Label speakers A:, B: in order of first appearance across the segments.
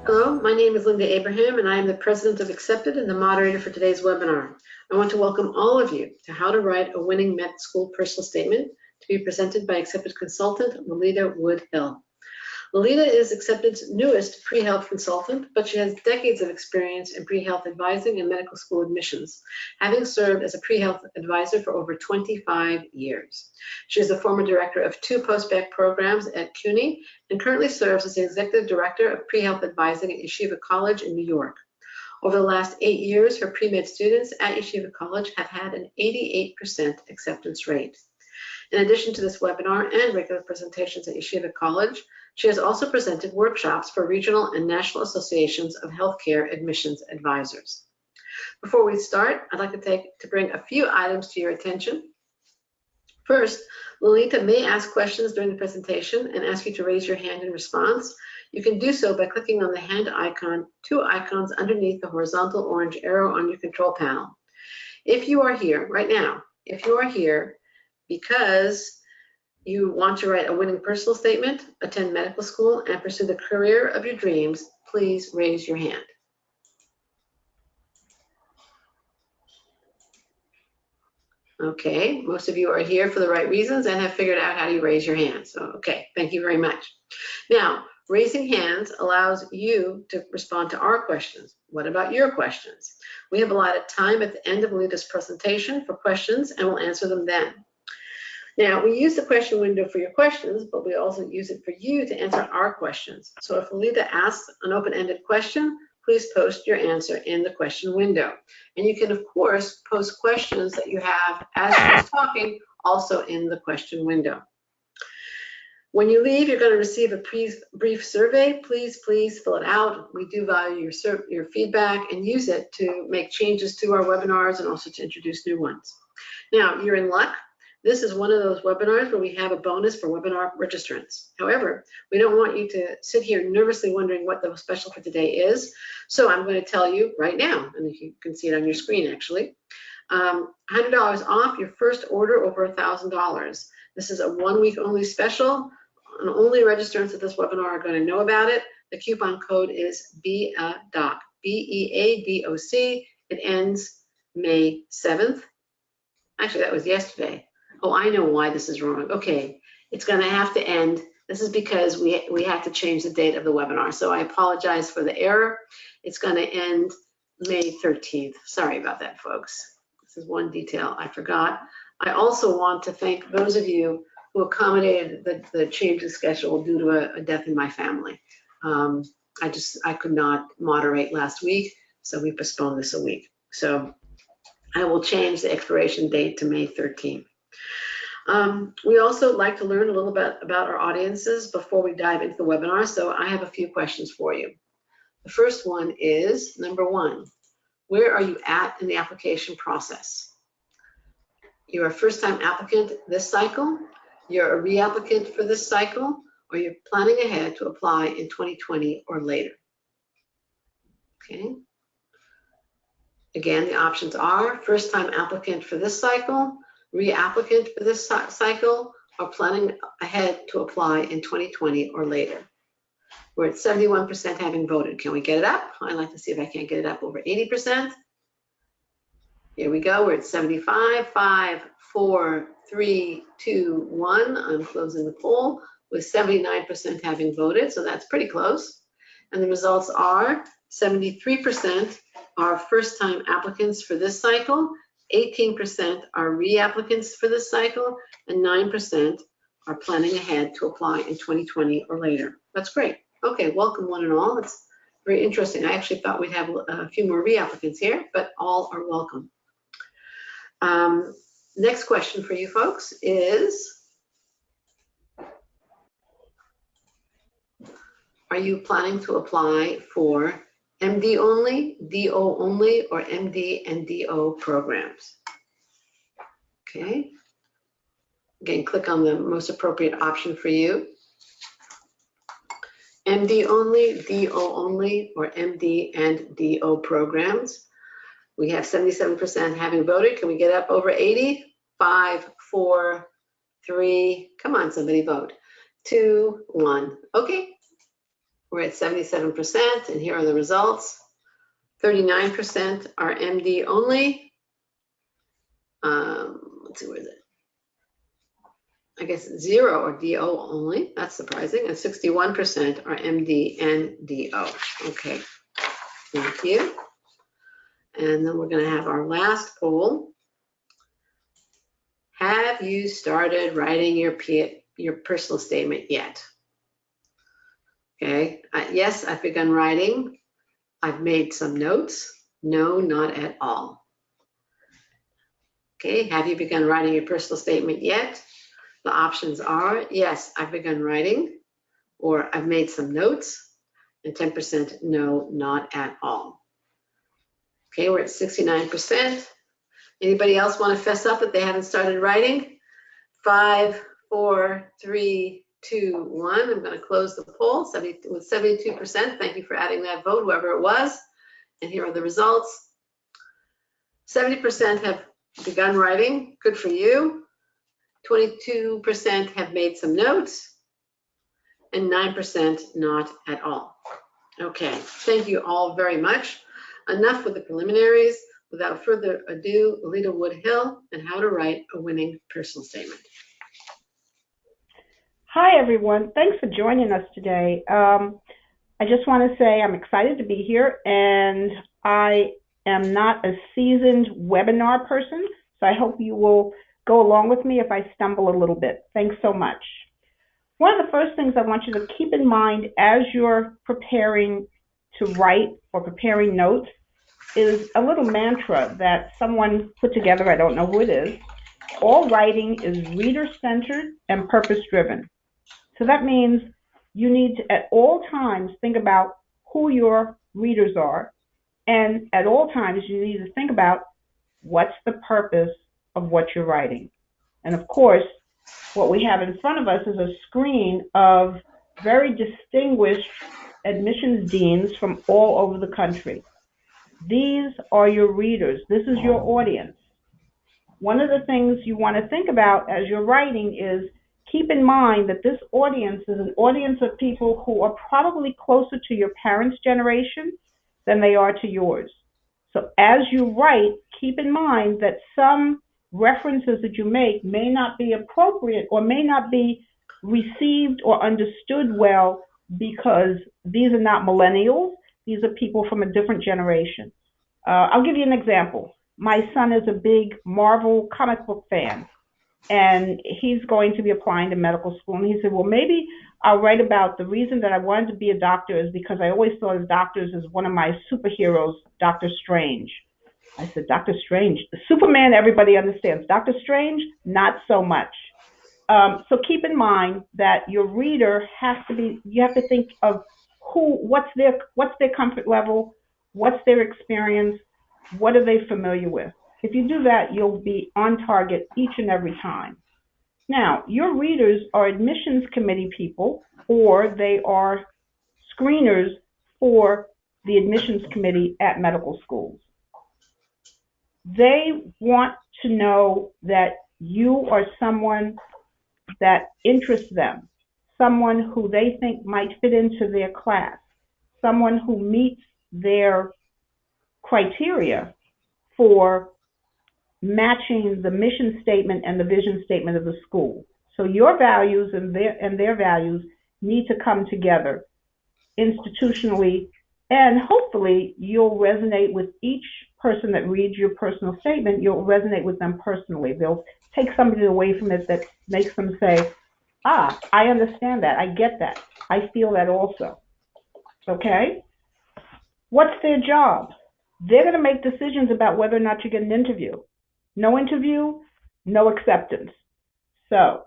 A: Hello, my name is Linda Abraham, and I am the president of Accepted and the moderator for today's webinar. I want to welcome all of you to How to Write a Winning Med School Personal Statement, to be presented by Accepted consultant Lolita Wood-Hill. Lolita is Accepted's newest pre-health consultant, but she has decades of experience in pre-health advising and medical school admissions, having served as a pre-health advisor for over 25 years. She is the former director of 2 post-bac programs at CUNY and currently serves as the executive director of pre-health advising at Yeshiva College in New York. Over the last 8 years, her pre-med students at Yeshiva College have had an 88% acceptance rate. In addition to this webinar and regular presentations at Yeshiva College, she has also presented workshops for regional and national associations of healthcare admissions advisors. Before we start, I'd like to bring a few items to your attention. First, Lolita may ask questions during the presentation and ask you to raise your hand in response. You can do so by clicking on the hand icon, 2 icons underneath the horizontal orange arrow on your control panel. If you are here right now, if you are here because you want to write a winning personal statement, attend medical school, and pursue the career of your dreams, please raise your hand. Okay, most of you are here for the right reasons and have figured out how you raise your hand. So, okay, thank you very much. Now, raising hands allows you to respond to our questions. What about your questions? We have allotted time at the end of Lolita's presentation for questions, and we'll answer them then. Now, we use the question window for your questions, but we also use it for you to answer our questions. So if Lolita asks an open-ended question, please post your answer in the question window. And you can, of course, post questions that you have as she's talking also in the question window. When you leave, you're going to receive a brief survey. Please fill it out. We do value your feedback and use it to make changes to our webinars and also to introduce new ones. Now, you're in luck. This is one of those webinars where we have a bonus for webinar registrants. However, we don't want you to sit here nervously wondering what the special for today is. So I'm going to tell you right now, and you can see it on your screen actually, $100 off your first order over $1,000. This is a 1-week only special, and only registrants at this webinar are going to know about it. The coupon code is BEADOC, B-E-A-D-O-C. It ends May 7th. Actually, that was yesterday. Oh, I know why this is wrong. Okay, it's going to have to end. This is because we had to change the date of the webinar. So I apologize for the error. It's going to end May 13th. Sorry about that, folks. This is one detail I forgot. I also want to thank those of you who accommodated the change in schedule due to a death in my family. I could not moderate last week, so we postponed this a week. So I will change the expiration date to May 13th. We also like to learn a little bit about our audiences before we dive into the webinar, so I have a few questions for you. The first one is, number 1, where are you at in the application process? You're a first-time applicant this cycle, you're a reapplicant for this cycle, or you're planning ahead to apply in 2020 or later. Okay. Again, the options are first-time applicant for this cycle, reapplicant for this cycle, or planning ahead to apply in 2020 or later. We're at 71% having voted. Can we get it up? I'd like to see if I can't get it up over 80%. Here we go. We're at 75, 5, 4, 3, 2, 1. I'm closing the poll with 79% having voted, so that's pretty close. And the results are 73% are first-time applicants for this cycle, 18% are reapplicants for this cycle, and 9% are planning ahead to apply in 2020 or later. That's great. Okay, welcome one and all. It's very interesting. I actually thought we'd have a few more reapplicants here, but all are welcome. Next question for you folks is, are you planning to apply for MD only, DO only, or MD and DO programs? Okay. Again, click on the most appropriate option for you. MD only, DO only, or MD and DO programs. We have 77% having voted. Can we get up over 80? 5, 4, 3, come on, somebody vote. 2, 1. Okay. we're at 77%, and here are the results. 39% are MD only. Let's see, where is it? I guess 0 or DO only. That's surprising. And 61% are MD and DO. Okay, thank you. And then we're going to have our last poll. Have you started writing your personal statement yet? Okay, yes, I've begun writing. I've made some notes. No, not at all. Okay, have you begun writing your personal statement yet? The options are, yes, I've begun writing, or I've made some notes, and 10% no, not at all. Okay, we're at 69%. Anybody else want to fess up that they haven't started writing? 5, 4, 3, 2, 1. I'm going to close the poll with 72%. Thank you for adding that vote, whoever it was. And here are the results. 70% have begun writing. Good for you. 22% have made some notes, and 9% not at all. Okay, thank you all very much. Enough with the preliminaries. Without further ado, Lolita Wood-Hill and how to write a winning personal statement.
B: Hi, everyone. Thanks for joining us today. I just want to say I'm excited to be here, and I am not a seasoned webinar person, so I hope you will go along with me if I stumble a little bit. Thanks so much. One of the first things I want you to keep in mind as you're preparing to write or preparing notes is a little mantra that someone put together. I don't know who it is. All writing is reader-centered and purpose-driven. So that means you need to, at all times, think about who your readers are, and at all times, you need to think about what's the purpose of what you're writing. And of course, what we have in front of us is a screen of very distinguished admissions deans from all over the country. These are your readers. This is your audience. One of the things you want to think about as you're writing is keep in mind that this audience is an audience of people who are probably closer to your parents' generation than they are to yours. So as you write, keep in mind that some references that you make may not be appropriate or may not be received or understood well because these are not millennials. These are people from a different generation. I'll give you an example. My son is a big Marvel comic book fan, and he's going to be applying to medical school. And he said, well, maybe I'll write about the reason that I wanted to be a doctor is because I always thought of doctors as one of my superheroes, Dr. Strange. I said, Dr. Strange, Superman, everybody understands. Dr. Strange, not so much. So keep in mind that your reader has to be, you have to think of what's their comfort level, what's their experience, what are they familiar with. If you do that, you'll be on target each and every time. Now, your readers are admissions committee people, or they are screeners for the admissions committee at medical schools. They want to know that you are someone that interests them, someone who they think might fit into their class, someone who meets their criteria for matching the mission statement and the vision statement of the school. So your values and their values need to come together institutionally, and hopefully you'll resonate with each person that reads your personal statement. You'll resonate with them personally. They'll take something away from it that makes them say, ah, I understand that, I get that, I feel that also. Okay? What's their job? They're going to make decisions about whether or not you get an interview. No interview, no acceptance. So,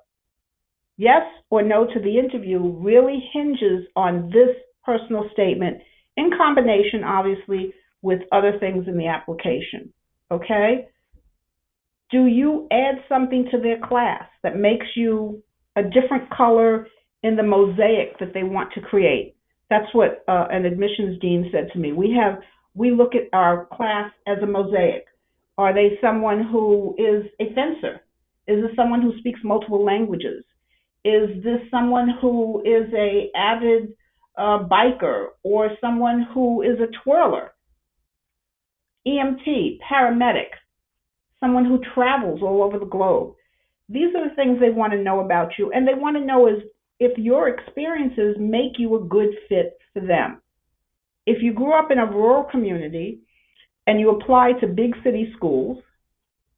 B: yes or no to the interview really hinges on this personal statement in combination, obviously, with other things in the application. Okay? Do you add something to their class that makes you a different color in the mosaic that they want to create? That's what an admissions dean said to me. We look at our class as a mosaic. Are they someone who is a fencer? Is this someone who speaks multiple languages? Is this someone who is an avid a biker or someone who is a twirler, EMT, paramedic, someone who travels all over the globe. These are the things they want to know about you, and they want to know is if your experiences make you a good fit for them. If you grew up in a rural community and you apply to big city schools,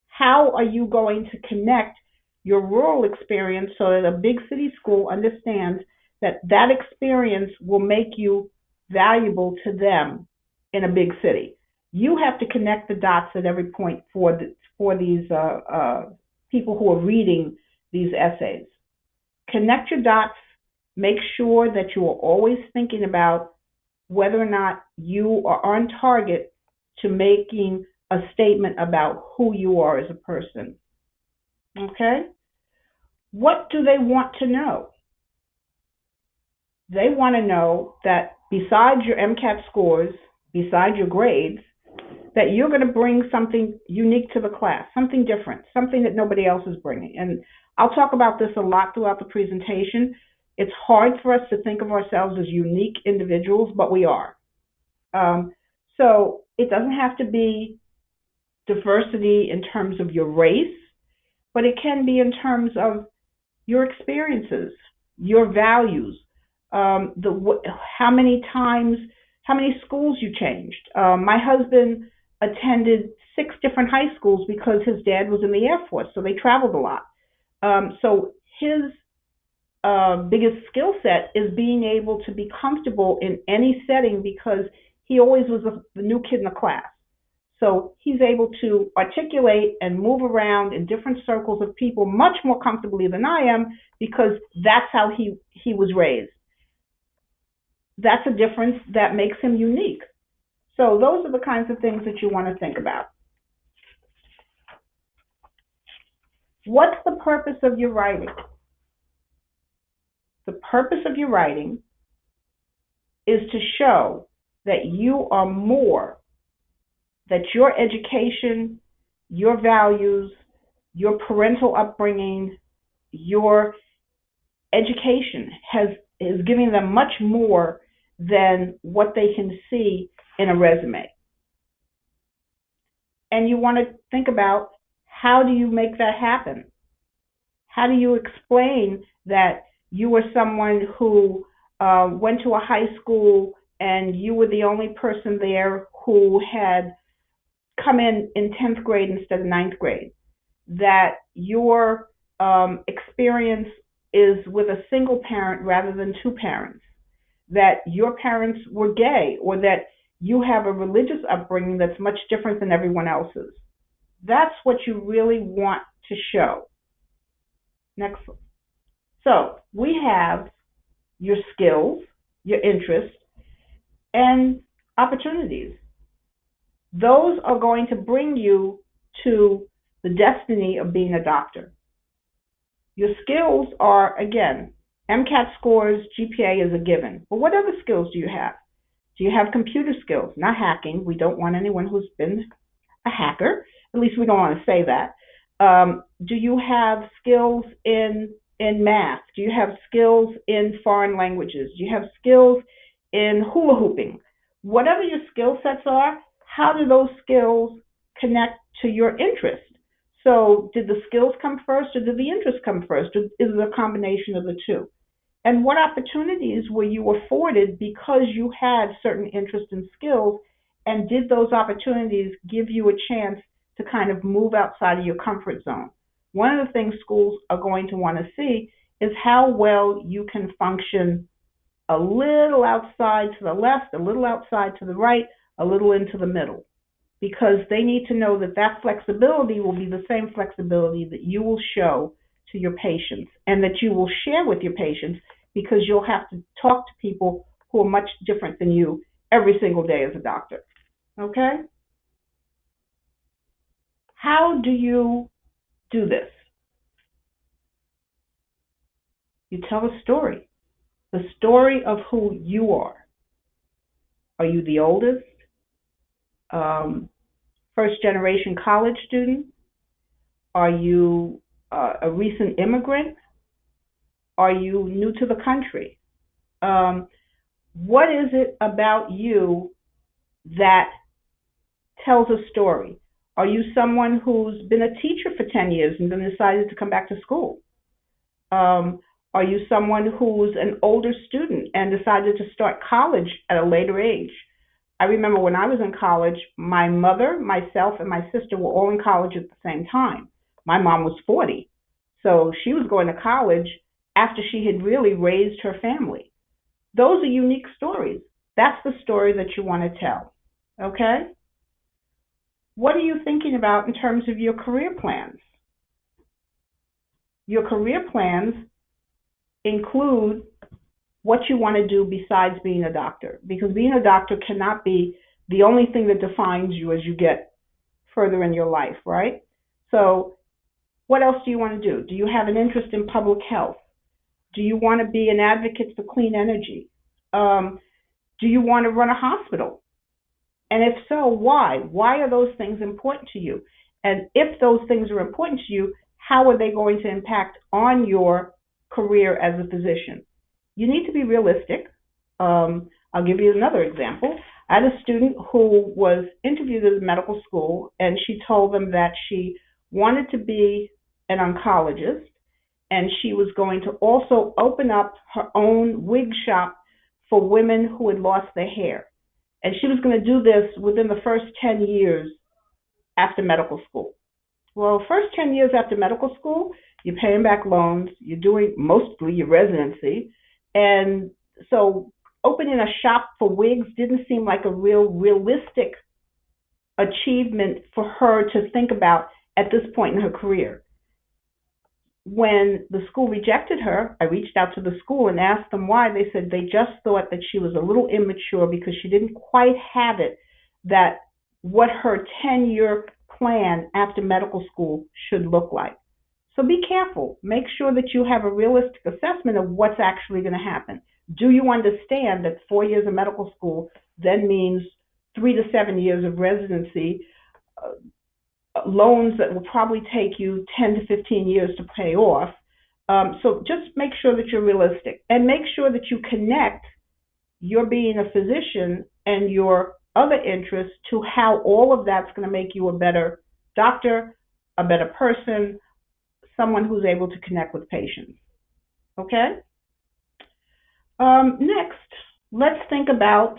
B: how are you going to connect your rural experience so that a big city school understands that that experience will make you valuable to them in a big city? You have to connect the dots at every point for these people who are reading these essays. Connect your dots. Make sure that you are always thinking about whether or not you are on target to making a statement about who you are as a person. Okay? What do they want to know? They want to know that besides your MCAT scores, besides your grades, that you're going to bring something unique to the class, something different, something that nobody else is bringing. And I'll talk about this a lot throughout the presentation. It's hard for us to think of ourselves as unique individuals, but we are. So it doesn't have to be diversity in terms of your race, but it can be in terms of your experiences, your values, how many times, how many schools you changed. My husband attended 6 different high schools because his dad was in the Air Force, so they traveled a lot. So his biggest skill set is being able to be comfortable in any setting because he always was the new kid in the class. So he's able to articulate and move around in different circles of people much more comfortably than I am because that's how he was raised. That's a difference that makes him unique. So those are the kinds of things that you want to think about. What's the purpose of your writing? The purpose of your writing is to show that you are more, that your education, your values, your parental upbringing, your education is giving them much more than what they can see in a resume. And you want to think about, how do you make that happen? How do you explain that you were someone who went to a high school and you were the only person there who had come in 10th grade instead of 9th grade? That your experience is with a single parent rather than 2 parents? That your parents were gay, or that you have a religious upbringing that's much different than everyone else's? That's what you really want to show. Next. So we have your skills, your interests, and opportunities. Those are going to bring you to the destiny of being a doctor. Your skills are, again, MCAT scores, GPA is a given. But what other skills do you have? Do you have computer skills? Not hacking. We don't want anyone who's been a hacker. At least we don't want to say that. Do you have skills in math? Do you have skills in foreign languages? Do you have skills in hula hooping? Whatever your skill sets are, how do those skills connect to your interest? So did the skills come first, or did the interest come first? Or is it a combination of the two? And what opportunities were you afforded because you had certain interests and skills, and did those opportunities give you a chance to kind of move outside of your comfort zone? One of the things schools are going to want to see is how well you can function a little outside to the left, a little outside to the right, a little into the middle, because they need to know that that flexibility will be the same flexibility that you will show to your patients and that you will share with your patients, because you'll have to talk to people who are much different than you every single day as a doctor. Okay? How do you do this? You tell a story. The story of who you are. Are you the oldest? First generation college student? Are you a recent immigrant? Are you new to the country? What is it about you that tells a story? Are you someone who's been a teacher for 10 years and then decided to come back to school? Um, are you someone who's an older student and decided to start college at a later age? I remember when I was in college, my mother, myself, and my sister were all in college at the same time. My mom was 40, so she was going to college after she had really raised her family. Those are unique stories. That's the story that you want to tell. Okay? What are you thinking about in terms of your career plans? Your career plans include what you want to do besides being a doctor, because being a doctor cannot be the only thing that defines you as you get further in your life, right? So, what else do you want to do? Do you have an interest in public health? Do you want to be an advocate for clean energy? Do you want to run a hospital? And if so, why? Why are those things important to you? And if those things are important to you, how are they going to impact on your career as a physician? You need to be realistic. I'll give you another example. I had a student who was interviewed at medical school, and she told them that she wanted to be an oncologist, and she was going to also open up her own wig shop for women who had lost their hair. And she was going to do this within the first 10 years after medical school. Well, first 10 years after medical school, you're paying back loans, you're doing mostly your residency, and so opening a shop for wigs didn't seem like a realistic achievement for her to think about at this point in her career. When the school rejected her, I reached out to the school and asked them why. They said they just thought that she was a little immature because she didn't quite have it, that what her 10-year plan after medical school should look like. So be careful. Make sure that you have a realistic assessment of what's actually going to happen. Do you understand that 4 years of medical school then means 3 to 7 years of residency, loans that will probably take you 10 to 15 years to pay off? So just make sure that you're realistic, and make sure that you connect your being a physician and your other interests to how all of that's going to make you a better doctor, a better person, someone who's able to connect with patients. Okay? Next, let's think about,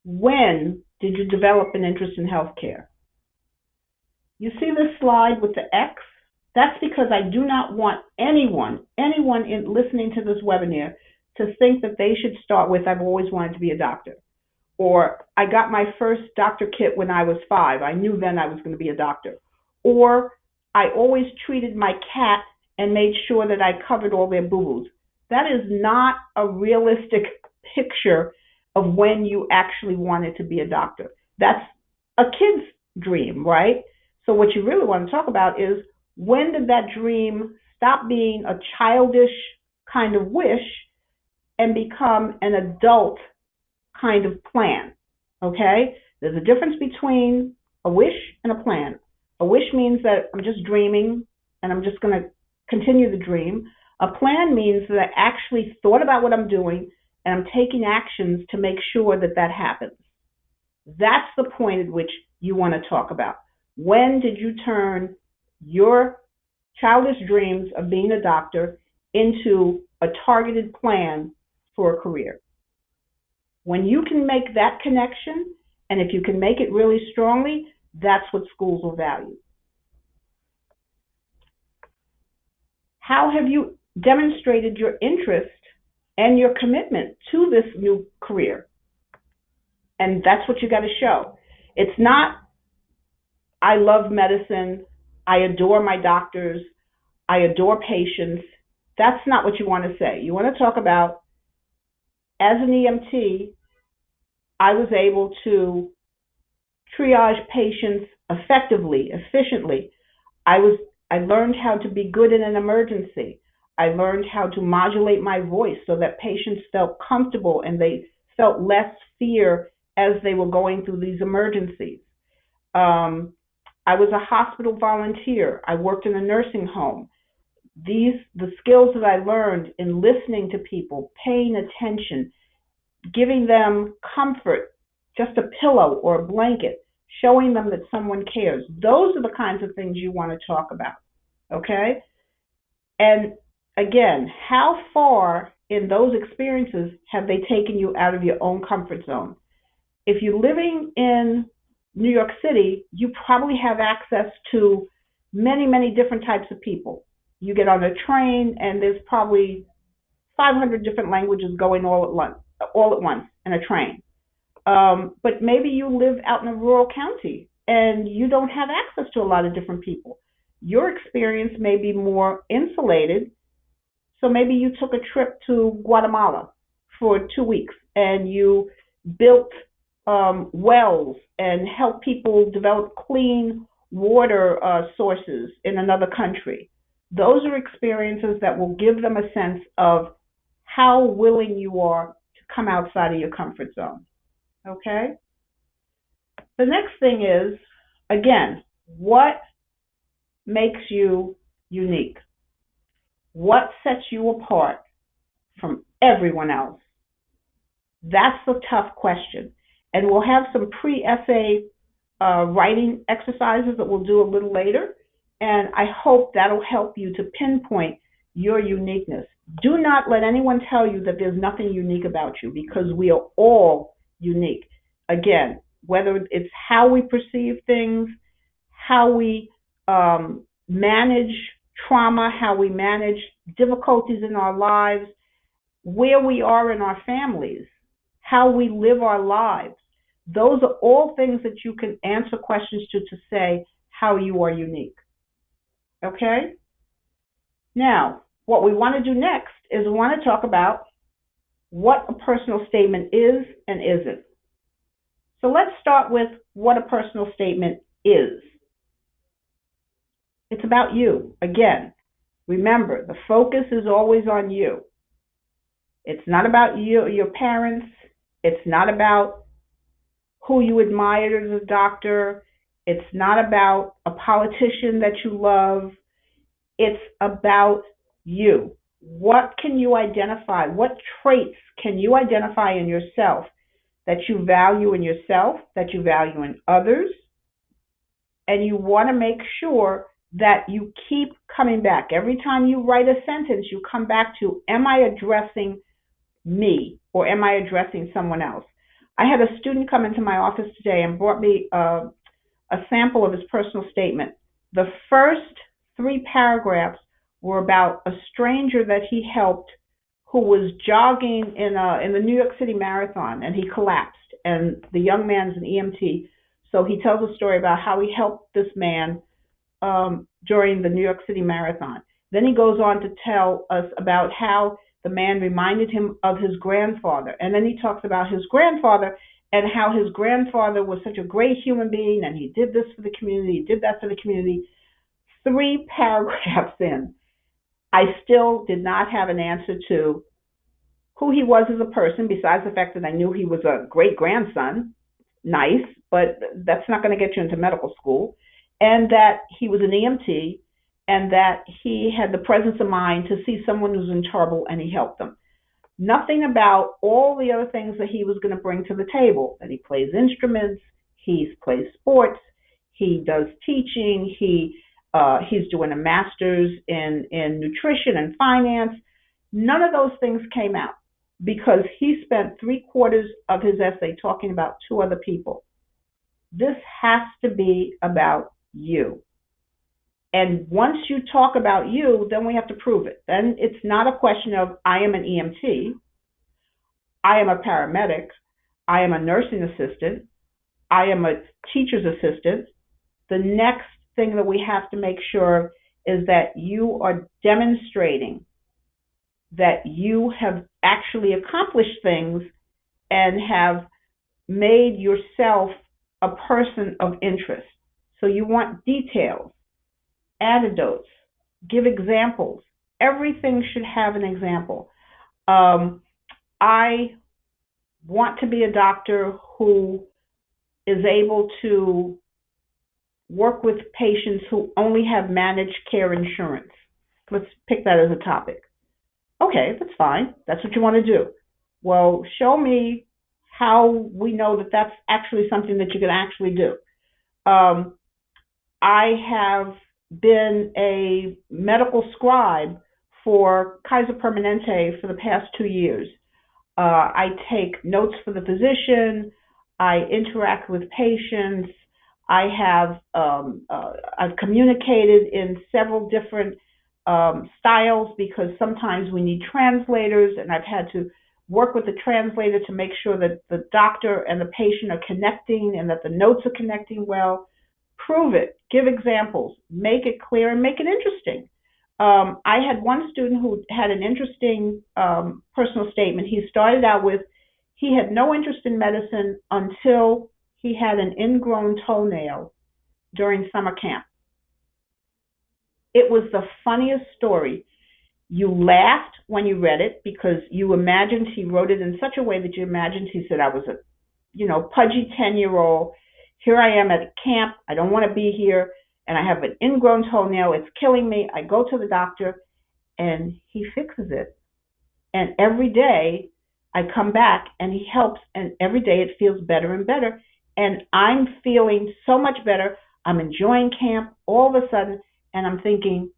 B: when did you develop an interest in healthcare? You see this slide with the X? That's because I do not want anyone listening to this webinar to think that they should start with, I've always wanted to be a doctor. Or I got my first doctor kit when I was 5. I knew then I was going to be a doctor. Or I always treated my cat and made sure that I covered all their boo-boos. That is not a realistic picture of when you actually wanted to be a doctor. That's a kid's dream, right? So what you really want to talk about is, when did that dream stop being a childish kind of wish and become an adult kind of plan? Okay? There's a difference between a wish and a plan. A wish means that I'm just dreaming and I'm just going to continue the dream. A plan means that I actually thought about what I'm doing and I'm taking actions to make sure that that happens. That's the point at which you want to talk about. When did you turn your childish dreams of being a doctor into a targeted plan for a career? When you can make that connection, and if you can make it really strongly, that's what schools will value. How have you demonstrated your interest and your commitment to this new career? And that's what you got to show. It's not, I love medicine, I adore my doctors, I adore patients. That's not what you want to say. You want to talk about, as an EMT, I was able to triage patients effectively, efficiently. I learned how to be good in an emergency. I learned how to modulate my voice so that patients felt comfortable and they felt less fear as they were going through these emergencies. I was a hospital volunteer. I worked in a nursing home. The skills that I learned in listening to people, paying attention, giving them comfort, just a pillow or a blanket, showing them that someone cares. Those are the kinds of things you want to talk about, okay? And again, how far in those experiences have they taken you out of your own comfort zone? If you're living in New York City, you probably have access to many, many different types of people. You get on a train, and there's probably 500 different languages going all at once in a train. But maybe you live out in a rural county and you don't have access to a lot of different people. Your experience may be more insulated. So maybe you took a trip to Guatemala for 2 weeks and you built wells and helped people develop clean water sources in another country. Those are experiences that will give them a sense of how willing you are to come outside of your comfort zone. Okay? The next thing is, again, what makes you unique? What sets you apart from everyone else? That's the tough question. And we'll have some pre-essay writing exercises that we'll do a little later. And I hope that'll help you to pinpoint your uniqueness. Do not let anyone tell you that there's nothing unique about you, because we are all unique. Again, whether it's how we perceive things, how we manage trauma, how we manage difficulties in our lives, where we are in our families, how we live our lives. Those are all things that you can answer questions to say how you are unique. Okay? Now, what we want to do next is we want to talk about what a personal statement is and isn't. So let's start with what a personal statement is. It's about you. Again, remember, the focus is always on you. It's not about you, your parents. It's not about who you admired as a doctor. It's not about a politician that you love. It's about you. What can you identify? What traits can you identify in yourself that you value in yourself, that you value in others? And you want to make sure that you keep coming back. Every time you write a sentence, you come back to, am I addressing me or am I addressing someone else? I had a student come into my office today and brought me a sample of his personal statement. The first 3 paragraphs were about a stranger that he helped who was jogging in the New York City Marathon, and he collapsed. And the young man's an EMT, so he tells a story about how he helped this man during the New York City Marathon. Then he goes on to tell us about how the man reminded him of his grandfather. And then he talks about his grandfather and how his grandfather was such a great human being, and he did this for the community, he did that for the community. 3 paragraphs in, I still did not have an answer to who he was as a person, besides the fact that I knew he was a great grandson. Nice, but that's not going to get you into medical school. And that he was an EMT, and that he had the presence of mind to see someone who's in trouble and he helped them. Nothing about all the other things that he was going to bring to the table. That he plays instruments, he plays sports, he does teaching, he's doing a master's in nutrition and finance. None of those things came out because he spent 3/4 of his essay talking about 2 other people. This has to be about you. And once you talk about you, then we have to prove it. Then it's not a question of, I am an EMT, I am a paramedic, I am a nursing assistant, I am a teacher's assistant. The next thing that we have to make sure is that you are demonstrating that you have actually accomplished things and have made yourself a person of interest. So you want details, anecdotes, give examples. Everything should have an example. I want to be a doctor who is able to work with patients who only have managed care insurance. Let's pick that as a topic. Okay, that's fine. That's what you want to do. Well, show me how we know that that's actually something that you can actually do. Um, I have been a medical scribe for Kaiser Permanente for the past 2 years. I take notes for the physician. I interact with patients. I have I've communicated in several different styles because sometimes we need translators, and I've had to work with the translator to make sure that the doctor and the patient are connecting and that the notes are connecting well. Prove it. Give examples. Make it clear and make it interesting. I had one student who had an interesting personal statement. He started out with he had no interest in medicine until he had an ingrown toenail during summer camp. It was the funniest story. You laughed when you read it because you imagined he wrote it in such a way that you imagined he said, I was a, pudgy 10-year-old. Here I am at camp. I don't want to be here. And I have an ingrown toenail. It's killing me. I go to the doctor and he fixes it. And every day I come back and he helps. And every day it feels better and better. And I'm feeling so much better. I'm enjoying camp all of a sudden. And I'm thinking,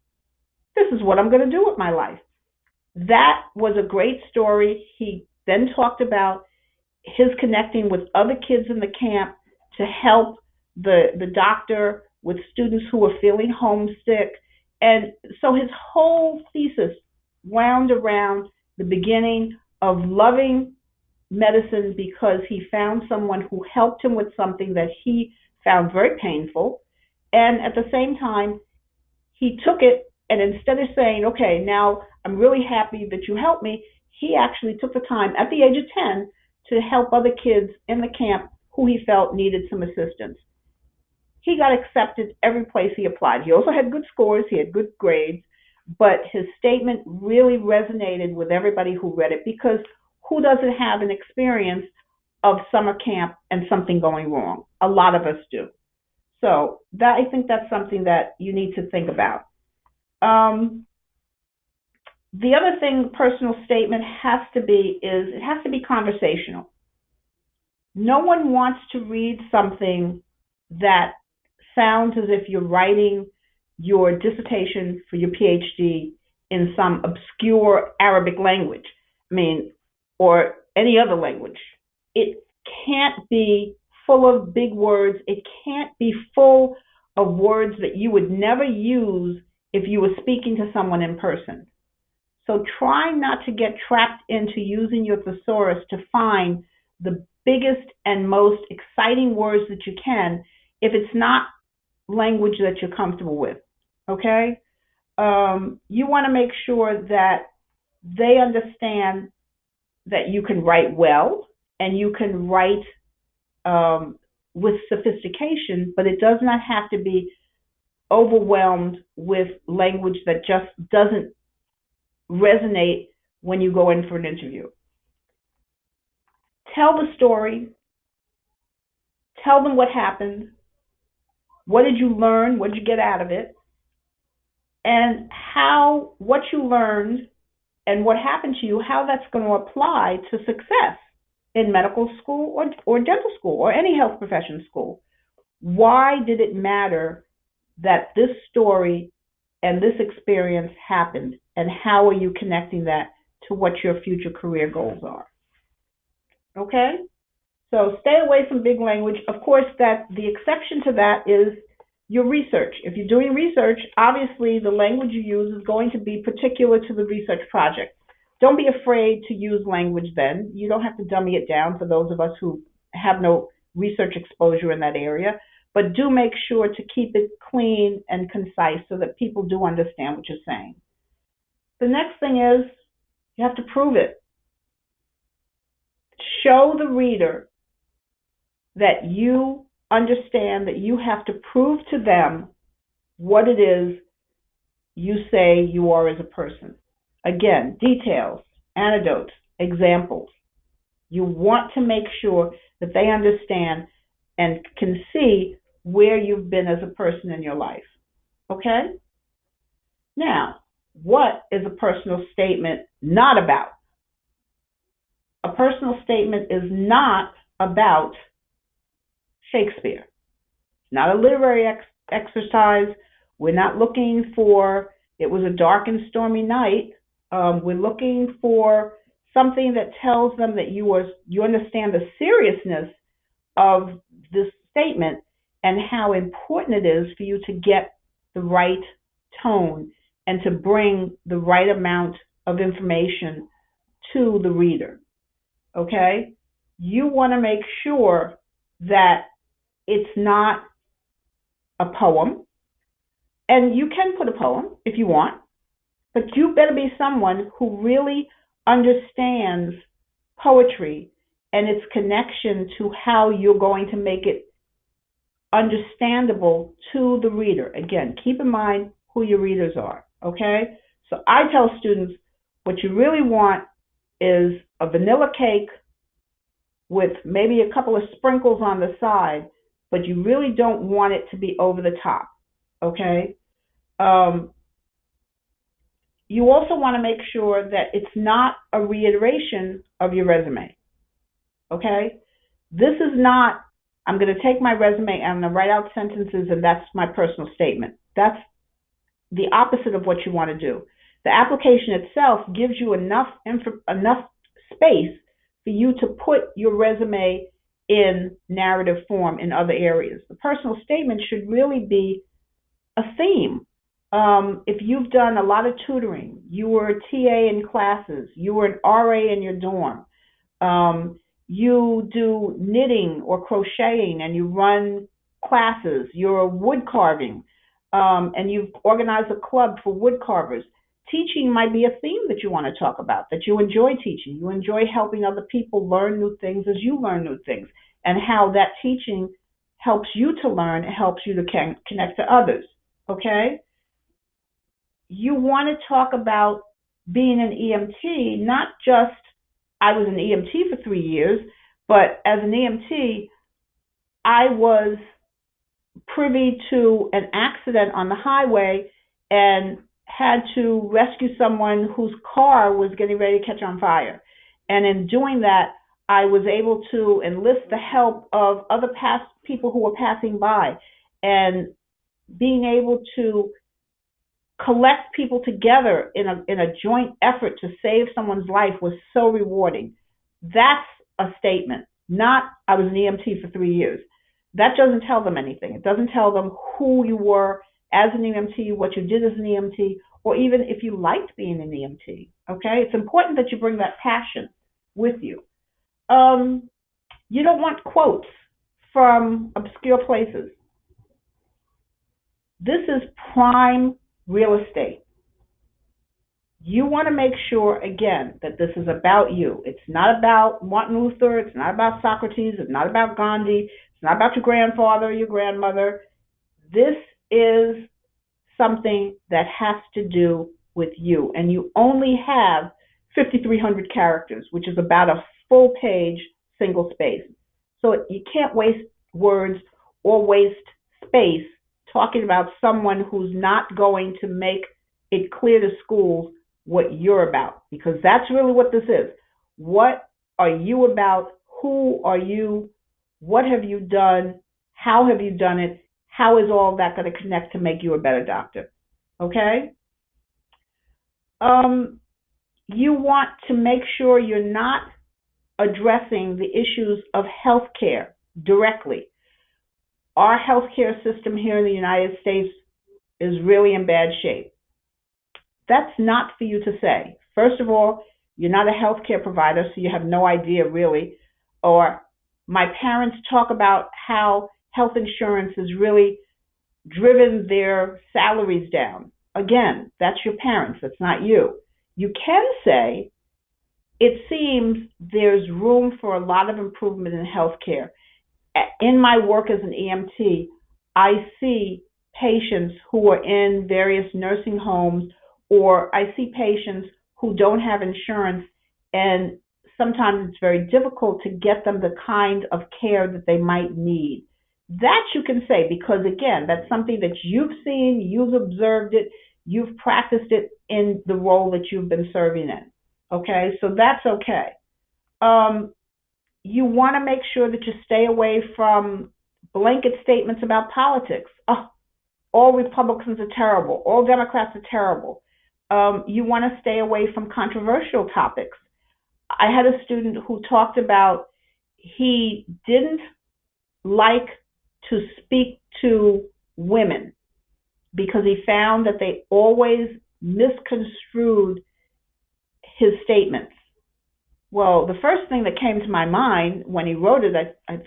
B: this is what I'm going to do with my life. That was a great story. He then talked about his connecting with other kids in the camp to help the doctor with students who were feeling homesick. And so his whole thesis wound around the beginning of loving medicine because he found someone who helped him with something that he found very painful. And at the same time, he took it, and instead of saying, okay, now I'm really happy that you helped me, he actually took the time at the age of 10 to help other kids in the camp who he felt needed some assistance. He got accepted every place he applied. He also had good scores, he had good grades, but his statement really resonated with everybody who read it because who doesn't have an experience of summer camp and something going wrong? A lot of us do. So I think that's something that you need to think about. The other thing personal statement has to be is it has to be conversational. No one wants to read something that sounds as if you're writing your dissertation for your PhD in some obscure Arabic language, or any other language. It can't be full of big words. It can't be full of words that you would never use if you were speaking to someone in person. So try not to get trapped into using your thesaurus to find the biggest and most exciting words that you can if it's not language that you're comfortable with, okay? You want to make sure that they understand that you can write well and you can write with sophistication, but it does not have to be overwhelmed with language that just doesn't resonate when you go in for an interview. Tell the story. Tell them what happened. What did you learn? What did you get out of it? And how what you learned and what happened to you, how that's going to apply to success in medical school or dental school or any health profession school. Why did it matter that this story and this experience happened, and how are you connecting that to what your future career goals are? Okay? So stay away from big language. Of course, that the exception to that is your research. If you're doing research, obviously the language you use is going to be particular to the research project. Don't be afraid to use language then. You don't have to dummy it down for those of us who have no research exposure in that area. But do make sure to keep it clean and concise so that people do understand what you're saying. The next thing is you have to prove it. Show the reader that you understand that you have to prove to them what it is you say you are as a person. Again, details, anecdotes, examples. You want to make sure that they understand and can see where you've been as a person in your life. Okay? Now, what is a personal statement not about? A personal statement is not about Shakespeare. It's not a literary exercise. We're not looking for, it was a dark and stormy night. We're looking for something that tells them that you understand the seriousness of this statement and how important it is for you to get the right tone and to bring the right amount of information to the reader. Okay? You want to make sure that it's not a poem, and you can put a poem if you want, but you better be someone who really understands poetry and its connection to how you're going to make it understandable to the reader. Again, keep in mind who your readers are, okay? So I tell students what you really want is a vanilla cake with maybe a couple of sprinkles on the side, but you really don't want it to be over the top, okay? You also want to make sure that it's not a reiteration of your resume, okay? This is not, I'm going to take my resume and I'm going to write out sentences and that's my personal statement. That's the opposite of what you want to do. The application itself gives you enough space for you to put your resume in narrative form in other areas. The personal statement should really be a theme. If you've done a lot of tutoring, you were a TA in classes, you were an RA in your dorm, you do knitting or crocheting and you run classes, you're wood carving, and you've organized a club for wood carvers. Teaching might be a theme that you want to talk about, that you enjoy teaching. You enjoy helping other people learn new things as you learn new things, and how that teaching helps you to learn, it helps you to connect to others, okay? You want to talk about being an EMT, not just I was an EMT for 3 years, but as an EMT, I was privy to an accident on the highway and had to rescue someone whose car was getting ready to catch on fire. And in doing that, I was able to enlist the help of other people who were passing by, and being able to collect people together in a joint effort to save someone's life was so rewarding. That's a statement, not I was an EMT for 3 years. That doesn't tell them anything. It doesn't tell them who you were as an EMT, what you did as an EMT, or even if you liked being an EMT, okay? It's important that you bring that passion with you. You don't want quotes from obscure places. This is prime real estate. You want to make sure, again, that this is about you. It's not about Martin Luther. It's not about Socrates. It's not about Gandhi. It's not about your grandfather or your grandmother. This is something that has to do with you. And you only have 5,300 characters, which is about a full page, single space. So you can't waste words or waste space talking about someone who's not going to make it clear to schools what you're about, because that's really what this is. What are you about? Who are you? What have you done? How have you done it? How is all that going to connect to make you a better doctor? Okay? You want to make sure you're not addressing the issues of healthcare directly. Our healthcare system here in the United States is really in bad shape. That's not for you to say. First of all, you're not a healthcare provider, so you have no idea really. Or my parents talk about how health insurance has really driven their salaries down. Again, that's your parents, that's not you. You can say, it seems there's room for a lot of improvement in healthcare. In my work as an EMT, I see patients who are in various nursing homes, or I see patients who don't have insurance, and sometimes it's very difficult to get them the kind of care that they might need. That you can say, because again, that's something that you've seen, you've observed it, you've practiced it in the role that you've been serving in. Okay, so that's okay. Um, you want to make sure that you stay away from blanket statements about politics. Oh, all Republicans are terrible. All Democrats are terrible. You want to stay away from controversial topics. I had a student who talked about he didn't like to speak to women because he found that they always misconstrued his statements. Well, the first thing that came to my mind when he wrote it, I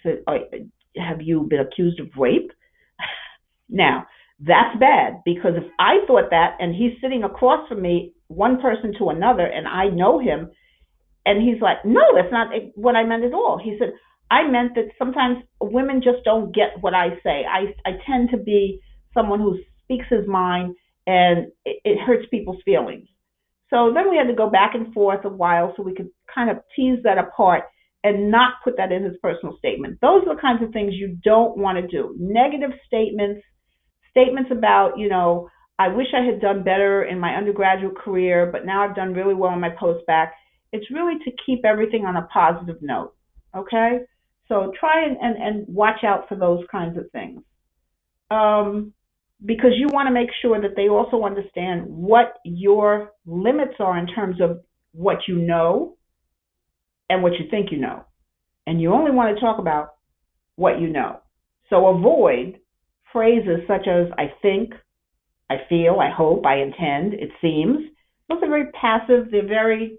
B: said, oh, have you been accused of rape? Now, that's bad because if I thought that and he's sitting across from me, one person to another, and I know him, and he's like, no, that's not what I meant at all. He said, I meant that sometimes women just don't get what I say. I tend to be someone who speaks his mind and it hurts people's feelings. So then we had to go back and forth a while so we could kind of tease that apart and not put that in his personal statement. Those are the kinds of things you don't want to do. Negative statements, statements about, I wish I had done better in my undergraduate career, but now I've done really well in my postbac. It's really to keep everything on a positive note, okay? So try and watch out for those kinds of things. Because you want to make sure that they also understand what your limits are in terms of what you know and what you think you know. And you only want to talk about what you know. So avoid phrases such as I think, I feel, I hope, I intend, it seems. Those are very passive. They really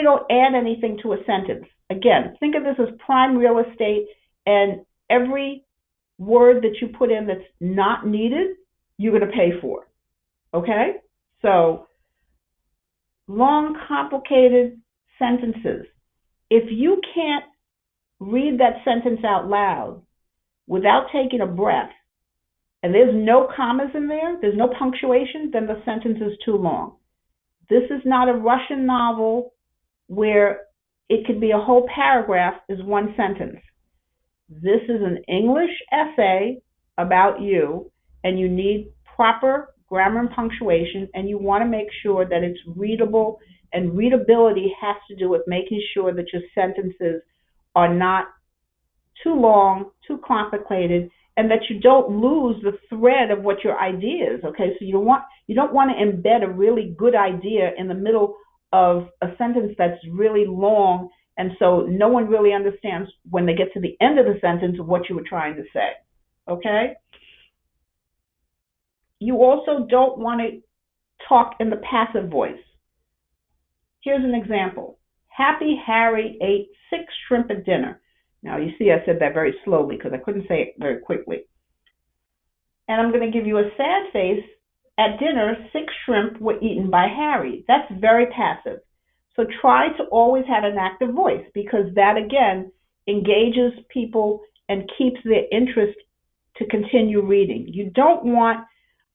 B: don't add anything to a sentence. Again, think of this as prime real estate, and every word that you put in that's not needed, you're going to pay for. Okay? So, long, complicated sentences. If you can't read that sentence out loud without taking a breath, and there's no commas in there, there's no punctuation, then the sentence is too long. This is not a Russian novel where it could be a whole paragraph is one sentence. This is an English essay about you, and you need proper grammar and punctuation, and you want to make sure that it's readable, and readability has to do with making sure that your sentences are not too long, too complicated, and that you don't lose the thread of what your idea is. Okay, so you don't want to embed a really good idea in the middle of a sentence that's really long, and so no one really understands when they get to the end of the sentence what you were trying to say. Okay? You also don't want to talk in the passive voice. Here's an example. Happy Harry ate 6 shrimp at dinner. Now, you see I said that very slowly because I couldn't say it very quickly. And I'm going to give you a sad face. At dinner, 6 shrimp were eaten by Harry. That's very passive. So try to always have an active voice because that, again, engages people and keeps their interest to continue reading. You don't want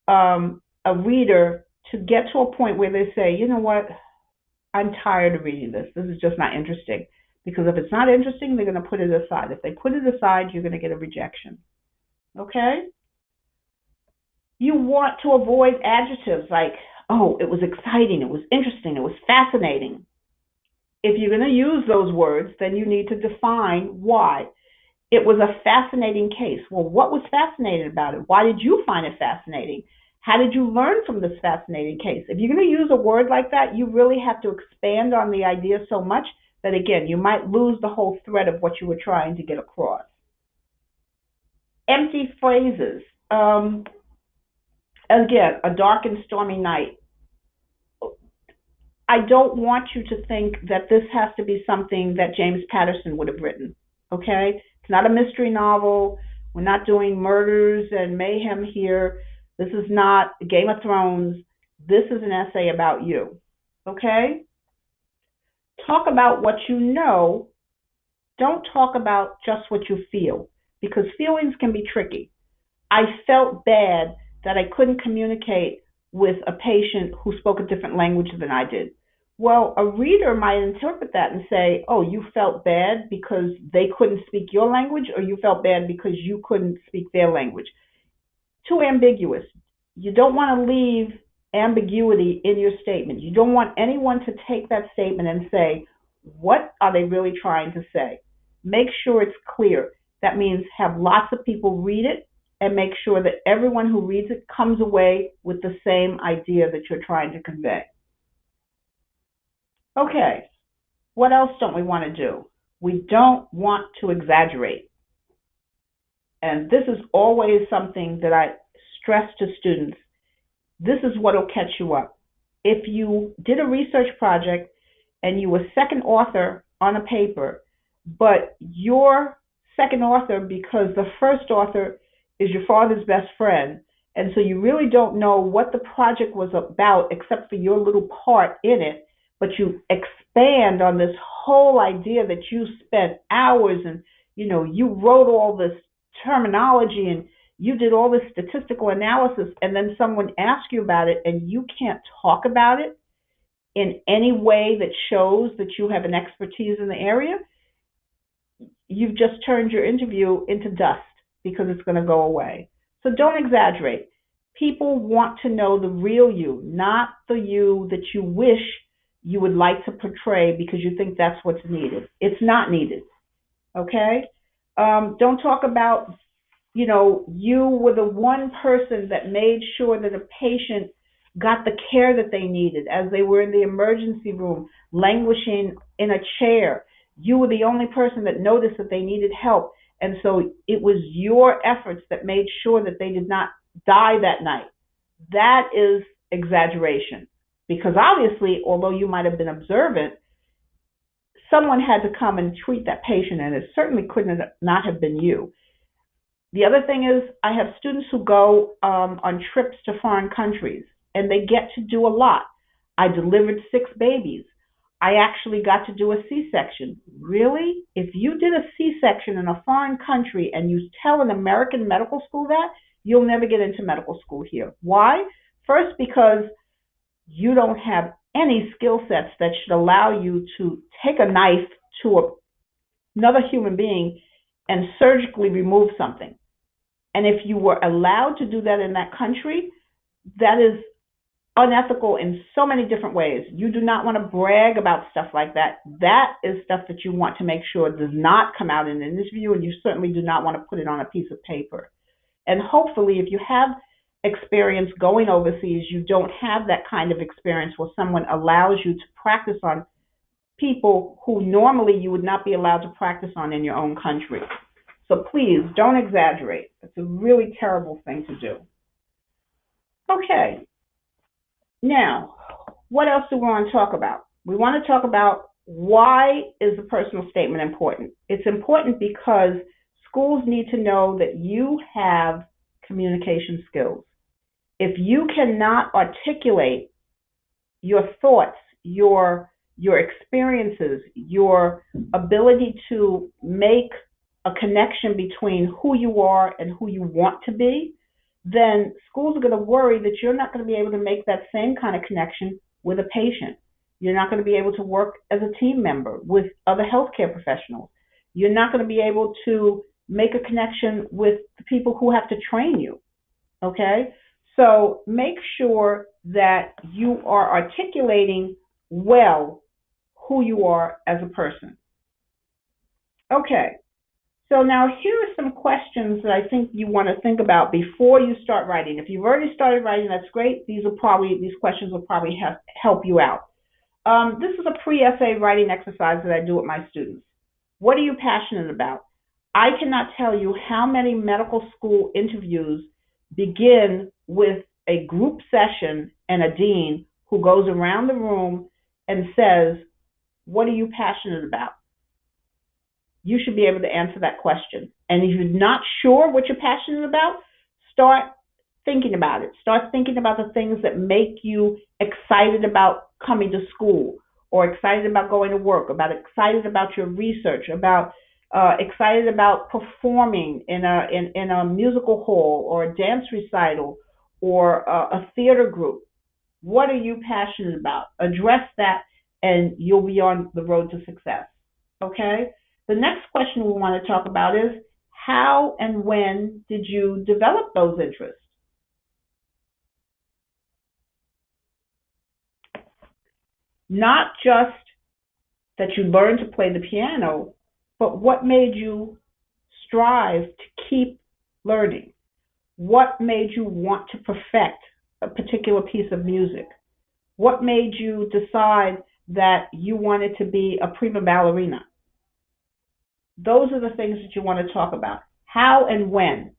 B: a reader to get to a point where they say, you know what, I'm tired of reading this. This is just not interesting. Because if it's not interesting, they're going to put it aside. If they put it aside, you're going to get a rejection. Okay? You want to avoid adjectives like, oh, it was exciting, it was interesting, it was fascinating. If you're going to use those words, then you need to define why. It was a fascinating case. Well, what was fascinating about it? Why did you find it fascinating? How did you learn from this fascinating case? If you're going to use a word like that, you really have to expand on the idea so much that, again, you might lose the whole thread of what you were trying to get across. Empty phrases. Again, a dark and stormy night. I don't want you to think that this has to be something that James Patterson would have written, okay? It's not a mystery novel. We're not doing murders and mayhem here. This is not Game of Thrones. This is an essay about you, okay? Talk about what you know. Don't talk about just what you feel, because feelings can be tricky. I felt bad that I couldn't communicate with a patient who spoke a different language than I did. Well, a reader might interpret that and say, oh, you felt bad because they couldn't speak your language, or you felt bad because you couldn't speak their language. Too ambiguous. You don't want to leave ambiguity in your statement. You don't want anyone to take that statement and say, What are they really trying to say? Make sure it's clear. That means have lots of people read it and make sure that everyone who reads it comes away with the same idea that you're trying to convey. Okay, what else don't we want to do? We don't want to exaggerate. And this is always something that I stress to students. This is what will catch you up. If you did a research project and you were second author on a paper, but you're second author because the first author is your father's best friend, and so you really don't know what the project was about except for your little part in it, but you expand on this whole idea that you spent hours and you wrote all this terminology and you did all this statistical analysis, and then someone asks you about it and you can't talk about it in any way that shows that you have an expertise in the area, you've just turned your interview into dust because it's going to go away. So don't exaggerate. People want to know the real you, not the you that you wish you would like to portray because you think that's what's needed. It's not needed. Okay? Don't talk about, you were the one person that made sure that a patient got the care that they needed as they were in the emergency room, languishing in a chair. You were the only person that noticed that they needed help. And so it was your efforts that made sure that they did not die that night. That is exaggeration. Because obviously, although you might have been observant, someone had to come and treat that patient, and it certainly couldn't not have been you. The other thing is, I have students who go on trips to foreign countries, and they get to do a lot. I delivered 6 babies. I actually got to do a C-section. Really? If you did a C-section in a foreign country and you tell an American medical school that, you'll never get into medical school here. Why? First, because you don't have any skill sets that should allow you to take a knife to another human being and surgically remove something. And if you were allowed to do that in that country, that is unethical in so many different ways. You do not want to brag about stuff like that. That is stuff that you want to make sure does not come out in an interview, and you certainly do not want to put it on a piece of paper. And hopefully, if you have experience going overseas, you don't have that kind of experience where someone allows you to practice on people who normally you would not be allowed to practice on in your own country. So please don't exaggerate. It's a really terrible thing to do. Okay. Now, what else do we want to talk about? We want to talk about why is the personal statement important. It's important because schools need to know that you have communication skills. If you cannot articulate your thoughts, your experiences, your ability to make a connection between who you are and who you want to be, then schools are going to worry that you're not going to be able to make that same kind of connection with a patient. You're not going to be able to work as a team member with other healthcare professionals. You're not going to be able to make a connection with the people who have to train you. Okay? So make sure that you are articulating well who you are as a person. Okay. So now here are some questions that I think you want to think about before you start writing. If you've already started writing, that's great. These questions will probably help you out. This is a pre-essay writing exercise that I do with my students. What are you passionate about? I cannot tell you how many medical school interviews begin with a group session and a dean who goes around the room and says, what are you passionate about? You should be able to answer that question. And if you're not sure what you're passionate about, start thinking about it. Start thinking about the things that make you excited about coming to school, or excited about going to work, excited about your research, excited about performing in a musical hall or a dance recital or a theater group. What are you passionate about? Address that and you'll be on the road to success. Okay? The next question we want to talk about is, how and when did you develop those interests? Not just that you learned to play the piano, but what made you strive to keep learning? What made you want to perfect a particular piece of music? What made you decide that you wanted to be a prima ballerina? Those are the things that you want to talk about. How and when.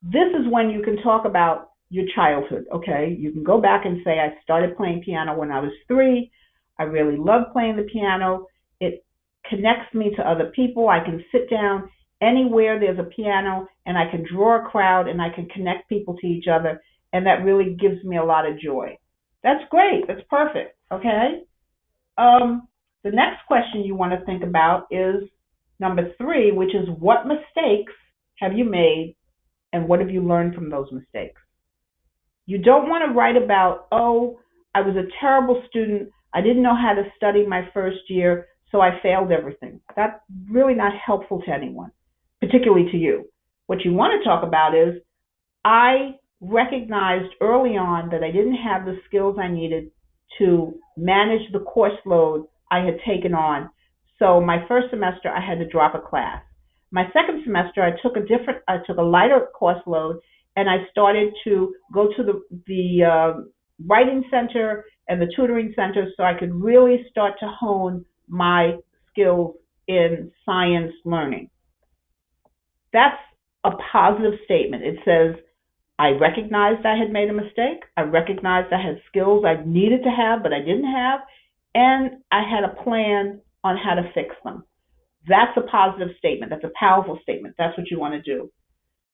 B: This is when you can talk about your childhood, okay? You can go back and say, I started playing piano when I was 3. I really love playing the piano. It connects me to other people. I can sit down anywhere there's a piano and I can draw a crowd and I can connect people to each other. And that really gives me a lot of joy. That's great. That's perfect, okay? The next question you want to think about is number 3, which is what mistakes have you made and what have you learned from those mistakes? You don't want to write about, oh, I was a terrible student. I didn't know how to study my first year, so I failed everything. That's really not helpful to anyone, particularly to you. What you want to talk about is, I recognized early on that I didn't have the skills I needed to manage the course load I had taken on. So my first semester, I had to drop a class. My second semester, I took a lighter course load, and I started to go to the writing center and the tutoring center so I could really start to hone my skills in science learning. That's a positive statement. It says, I recognized I had made a mistake. I recognized I had skills I needed to have, but I didn't have. And I had a plan on how to fix them. That's a positive statement. That's a powerful statement. That's what you want to do.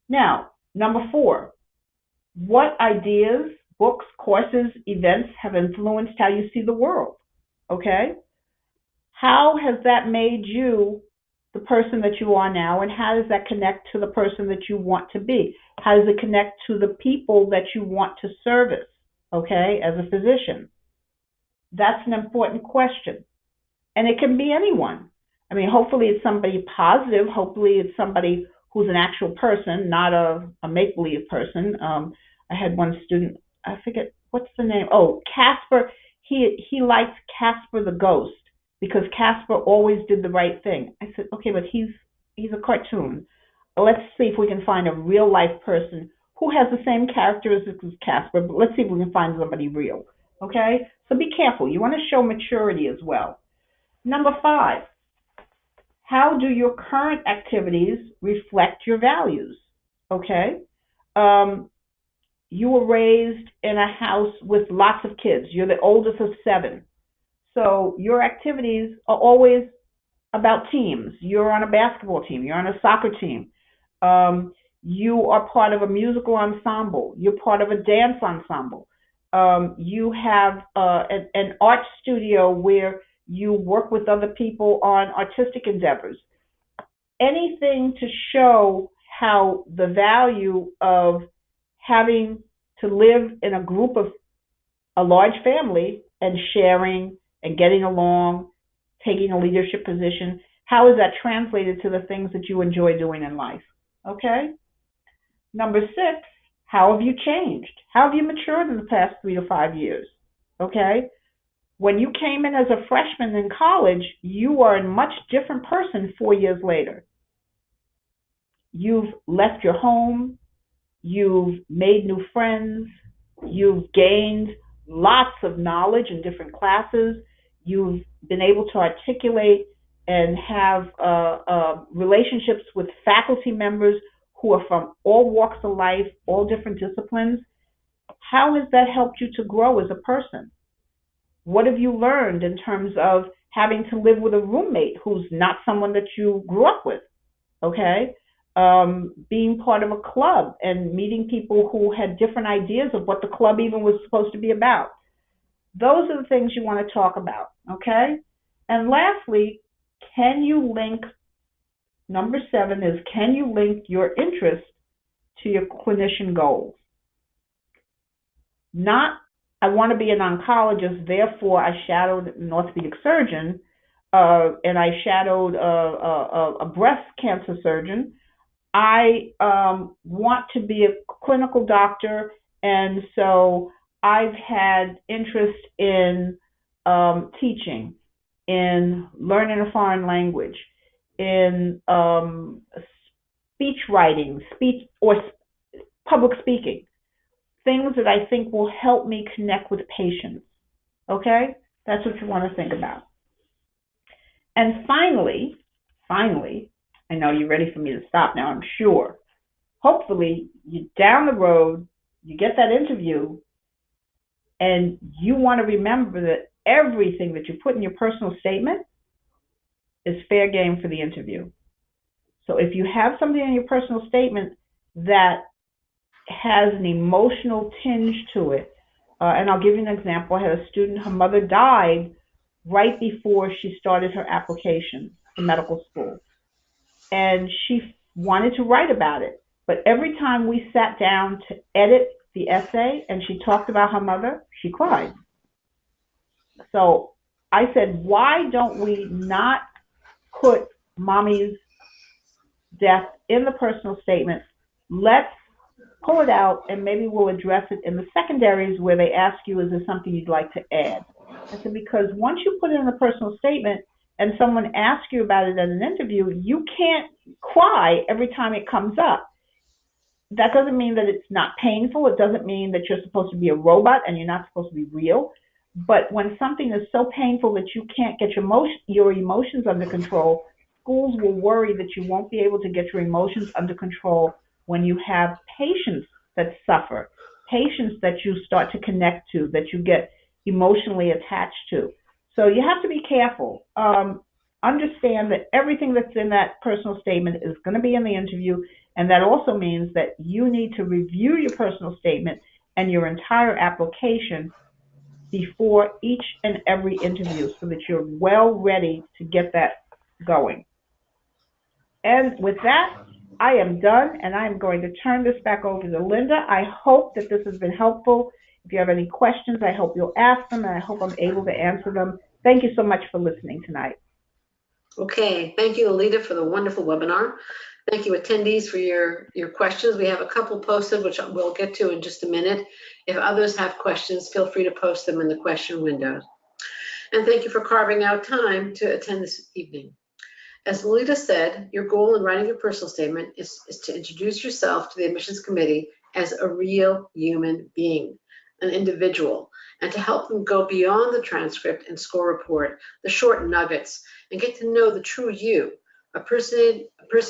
B: Now, number 4, what ideas, books, courses, events have influenced how you see the world? Okay? How has that made you the person that you are now, and how does that connect to the person that you want to be? How does it connect to the people that you want to service, okay, as a physician? That's an important question. And it can be anyone. I mean, hopefully it's somebody positive. Hopefully it's somebody who's an actual person, not a make-believe person. I had one student, I forget, what's the name? Oh, Casper. He liked Casper the Ghost because Casper always did the right thing. I said, okay, but he's a cartoon. Let's see if we can find a real life person who has the same characteristics as Casper, but let's see if we can find somebody real. Okay? So be careful. You want to show maturity as well. Number 5, how do your current activities reflect your values? Okay? You were raised in a house with lots of kids. You're the oldest of 7. So your activities are always about teams. You're on a basketball team. You're on a soccer team. You are part of a musical ensemble. You're part of a dance ensemble. You have an art studio where you work with other people on artistic endeavors. Anything to show how the value of having to live in a group of a large family and sharing and getting along, taking a leadership position, how is that translated to the things that you enjoy doing in life? Okay? Number 6, how have you changed? How have you matured in the past 3 to 5 years? Okay? When you came in as a freshman in college, you are a much different person 4 years later. You've left your home, you've made new friends, you've gained lots of knowledge in different classes, you've been able to articulate and have relationships with faculty members who are from all walks of life, all different disciplines. How has that helped you to grow as a person? What have you learned in terms of having to live with a roommate who's not someone that you grew up with? Okay? Being part of a club and meeting people who had different ideas of what the club even was supposed to be about. Those are the things you want to talk about, okay? And lastly, number 7 is, can you link your interest to your clinician goals? Not, I want to be an oncologist, therefore I shadowed an orthopedic surgeon, and I shadowed a breast cancer surgeon. I want to be a clinical doctor, and so I've had interest in teaching, in learning a foreign language, in speech writing, speech or public speaking, things that I think will help me connect with patients. Okay? That's what you want to think about. And finally, I know you're ready for me to stop now, I'm sure. Hopefully, you down the road, you get that interview, and you want to remember that everything that you put in your personal statement is fair game for the interview. So if you have something in your personal statement that has an emotional tinge to it, and I'll give you an example. I had a student, her mother died right before she started her application for medical school. And she wanted to write about it. But every time we sat down to edit the essay and she talked about her mother, she cried. So I said, why don't we not put mommy's death in the personal statement? Let's pull it out and maybe we'll address it in the secondaries where they ask you, is there something you'd like to add? I said, because once you put it in the personal statement and someone asks you about it in an interview, you can't cry every time it comes up. That doesn't mean that it's not painful. It doesn't mean that you're supposed to be a robot and you're not supposed to be real. But when something is so painful that you can't get your emotions under control, schools will worry that you won't be able to get your emotions under control when you have patients that suffer, patients that you start to connect to, that you get emotionally attached to. So you have to be careful. Understand that everything that's in that personal statement is going to be in the interview, and that also means that you need to review your personal statement and your entire application before each and every interview so that you're well ready to get that going. And with that, I am done, and I'm going to turn this back over to Linda. I hope that this has been helpful. If you have any questions, I hope you'll ask them, and I hope I'm able to answer them. Thank you so much for listening tonight.
A: Okay, thank you, Lolita, for the wonderful webinar. Thank you, attendees, for your questions. We have a couple posted, which we'll get to in just a minute. If others have questions, feel free to post them in the question window. And thank you for carving out time to attend this evening. As Lolita said, your goal in writing your personal statement is to introduce yourself to the admissions committee as a real human being, an individual, and to help them go beyond the transcript and score report, the short nuggets, and get to know the true you, a person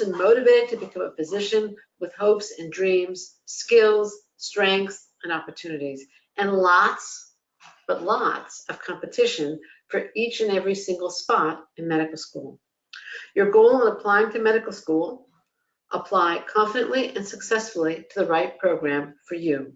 A: motivated to become a physician with hopes and dreams, skills, strengths, and opportunities, and lots of competition for each and every single spot in medical school. Your goal in applying to medical school: apply confidently and successfully to the right program for you.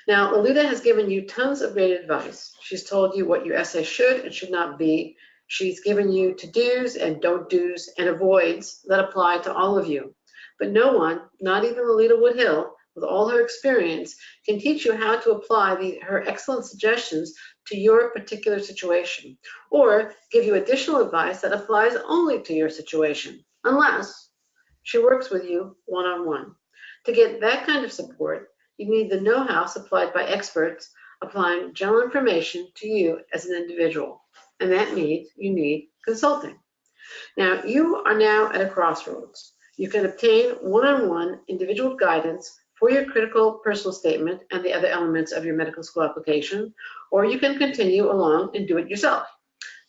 A: Now, Lolita has given you tons of great advice. She's told you what your essay should and should not be. She's given you to-dos and don't-dos and avoids that apply to all of you. But no one, not even Lolita Wood-Hill, with all her experience, can teach you how to apply her excellent suggestions to your particular situation, or give you additional advice that applies only to your situation, unless she works with you one-on-one. To get that kind of support, you need the know-how supplied by experts applying general information to you as an individual, and that means you need consulting. Now, you are now at a crossroads. You can obtain one-on-one individual guidance for your critical personal statement and the other elements of your medical school application, or you can continue along and do it yourself.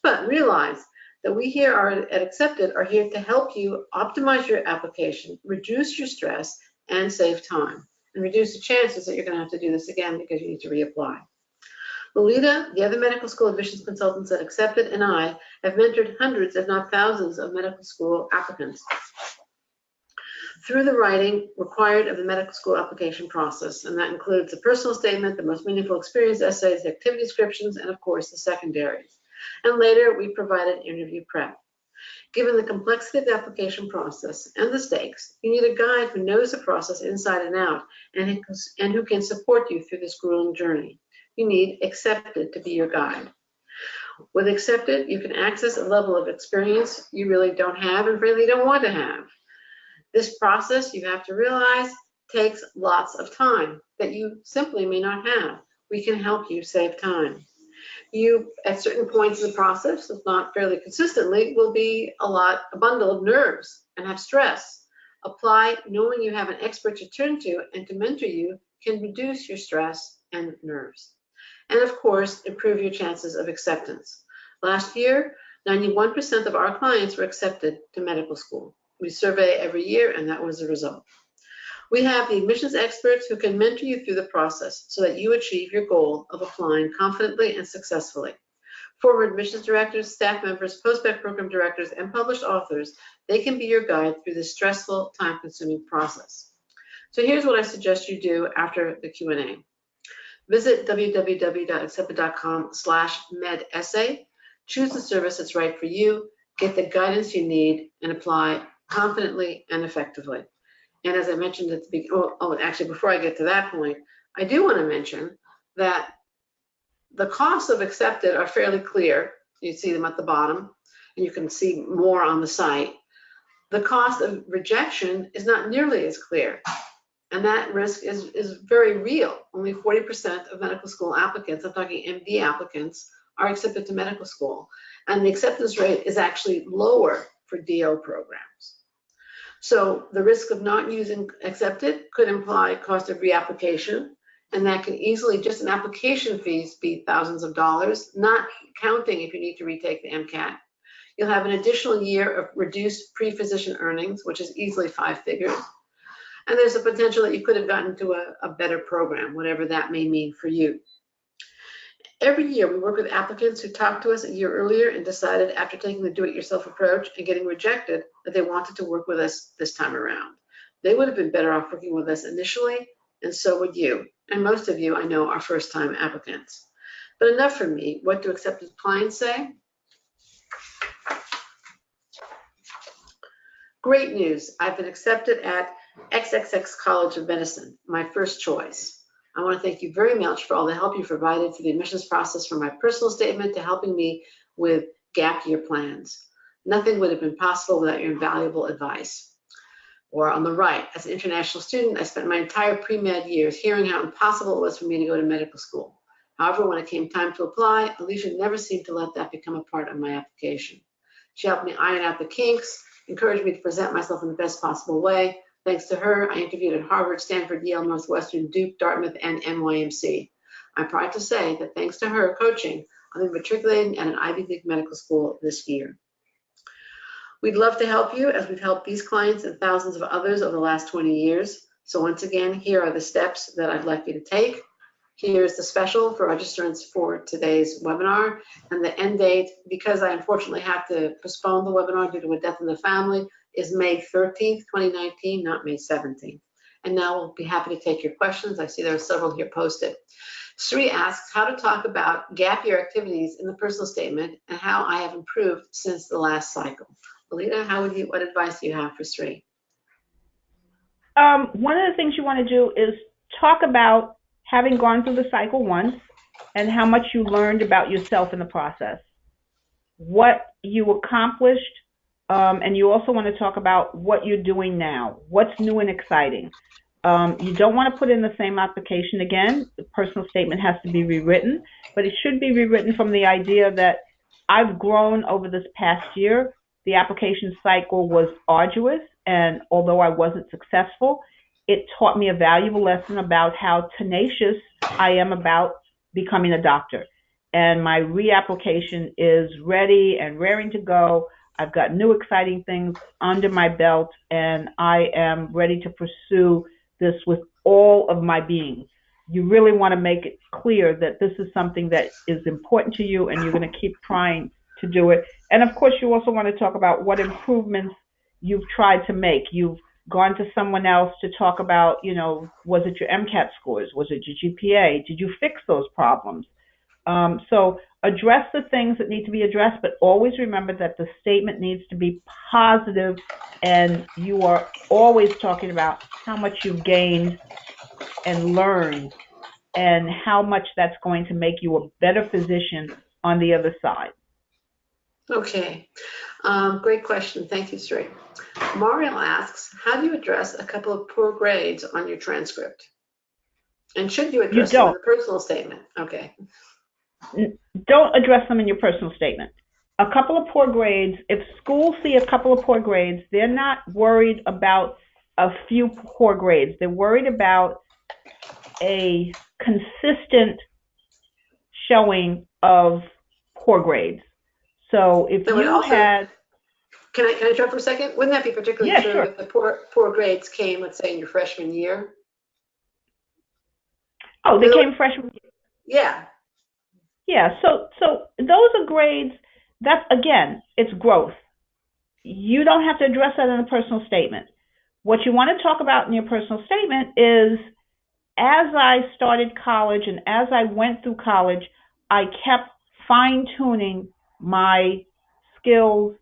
A: But realize that we here at Accepted are here to help you optimize your application, reduce your stress, and save time, and reduce the chances that you're going to have to do this again because you need to reapply. Lolita, the other medical school admissions consultants at Accepted, and I have mentored hundreds, if not thousands, of medical school applicants through the writing required of the medical school application process, and that includes the personal statement, the most meaningful experience essays, the activity descriptions, and of course the secondaries. And later, we provided interview prep. Given the complexity of the application process and the stakes, you need a guide who knows the process inside and out and who can support you through this grueling journey. You need Accepted to be your guide. With Accepted, you can access a level of experience you really don't have and really don't want to have. This process, you have to realize, takes lots of time that you simply may not have. We can help you save time. You, at certain points in the process, if not fairly consistently, will be a bundle of nerves and have stress. Apply knowing you have an expert to turn to and to mentor you can reduce your stress and nerves. And of course, improve your chances of acceptance. Last year, 91% of our clients were accepted to medical school. We survey every year, and that was the result. We have the admissions experts who can mentor you through the process so that you achieve your goal of applying confidently and successfully. Former admissions directors, staff members, post-bac program directors, and published authors, they can be your guide through this stressful, time-consuming process. So here's what I suggest you do after the Q&A. Visit www.accepted.com/medessay. Choose the service that's right for you, get the guidance you need, and apply confidently and effectively. And as I mentioned at the beginning, actually, before I get to that point, I do want to mention that the costs of accepted are fairly clear. You see them at the bottom, and you can see more on the site. The cost of rejection is not nearly as clear, and that risk is very real. Only 40% of medical school applicants, I'm talking MD applicants, are accepted to medical school, and the acceptance rate is actually lower for DO programs. So the risk of not using accepted could imply cost of reapplication, and that can easily, just in application fees, be thousands of dollars, not counting if you need to retake the MCAT. You'll have an additional year of reduced pre-physician earnings, which is easily 5 figures. And there's a potential that you could have gotten to a better program, whatever that may mean for you. Every year, we work with applicants who talked to us a year earlier and decided after taking the do-it-yourself approach and getting rejected that they wanted to work with us this time around. They would have been better off working with us initially, and so would you. And most of you, I know, are first-time applicants. But enough from me. What do accepted clients say? Great news. I've been accepted at XXX College of Medicine, my first choice. I want to thank you very much for all the help you've provided through the admissions process, from my personal statement to helping me with gap year plans. Nothing would have been possible without your invaluable advice. Or on the right, as an international student, I spent my entire pre-med years hearing how impossible it was for me to go to medical school. However, when it came time to apply, Alicia never seemed to let that become a part of my application. She helped me iron out the kinks, encouraged me to present myself in the best possible way. Thanks to her, I interviewed at Harvard, Stanford, Yale, Northwestern, Duke, Dartmouth, and NYMC. I'm proud to say that thanks to her coaching, I'll be matriculating at an Ivy League medical school this year. We'd love to help you, as we've helped these clients and thousands of others over the last 20 years. So once again, here are the steps that I'd like you to take. Here's the special for registrants for today's webinar, and the end date, because I unfortunately have to postpone the webinar due to a death in the family, is May 13th, 2019, not May 17th. And now we'll be happy to take your questions. I see there are several here posted. Sri asks how to talk about gap year activities in the personal statement and how I have improved since the last cycle. Lolita, what advice do you have for Sri?
B: One of the things you want to do is talk about having gone through the cycle once and how much you learned about yourself in the process, what you accomplished, and you also want to talk about what you're doing now, what's new and exciting. You don't want to put in the same application again. The personal statement has to be rewritten, but it should be rewritten from the idea that I've grown over this past year. The application cycle was arduous, and although I wasn't successful, it taught me a valuable lesson about how tenacious I am about becoming a doctor. And my reapplication is ready and raring to go. I've got new exciting things under my belt, and I am ready to pursue this with all of my being. You really want to make it clear that this is something that is important to you, and you're going to keep trying to do it. And of course, you also want to talk about what improvements you've tried to make. You've gone to someone else to talk about, was it your MCAT scores? Was it your GPA? Did you fix those problems? So address the things that need to be addressed, but always remember that the statement needs to be positive, and you are always talking about how much you've gained and learned and how much that's going to make you a better physician on the other side.
A: Okay, great question. Thank you, Sri. Mario asks, how do you address a couple of poor grades on your transcript? And should you address them in the personal statement? Okay.
B: Don't address them in your personal statement. A couple of poor grades, if schools see a couple of poor grades, they're not worried about a few poor grades. They're worried about a consistent showing of poor grades. So if
A: That would
B: you
A: also,
B: had,
A: can I interrupt for a second? Wouldn't that be particularly
B: yeah,
A: true
B: sure.
A: if the poor grades came, let's say, in your freshman year?
B: Oh, they came freshman.
A: Yeah.
B: Yeah, so those are grades. That's again, it's growth. You don't have to address that in a personal statement. What you want to talk about in your personal statement is as I started college and as I went through college, I kept fine tuning my skills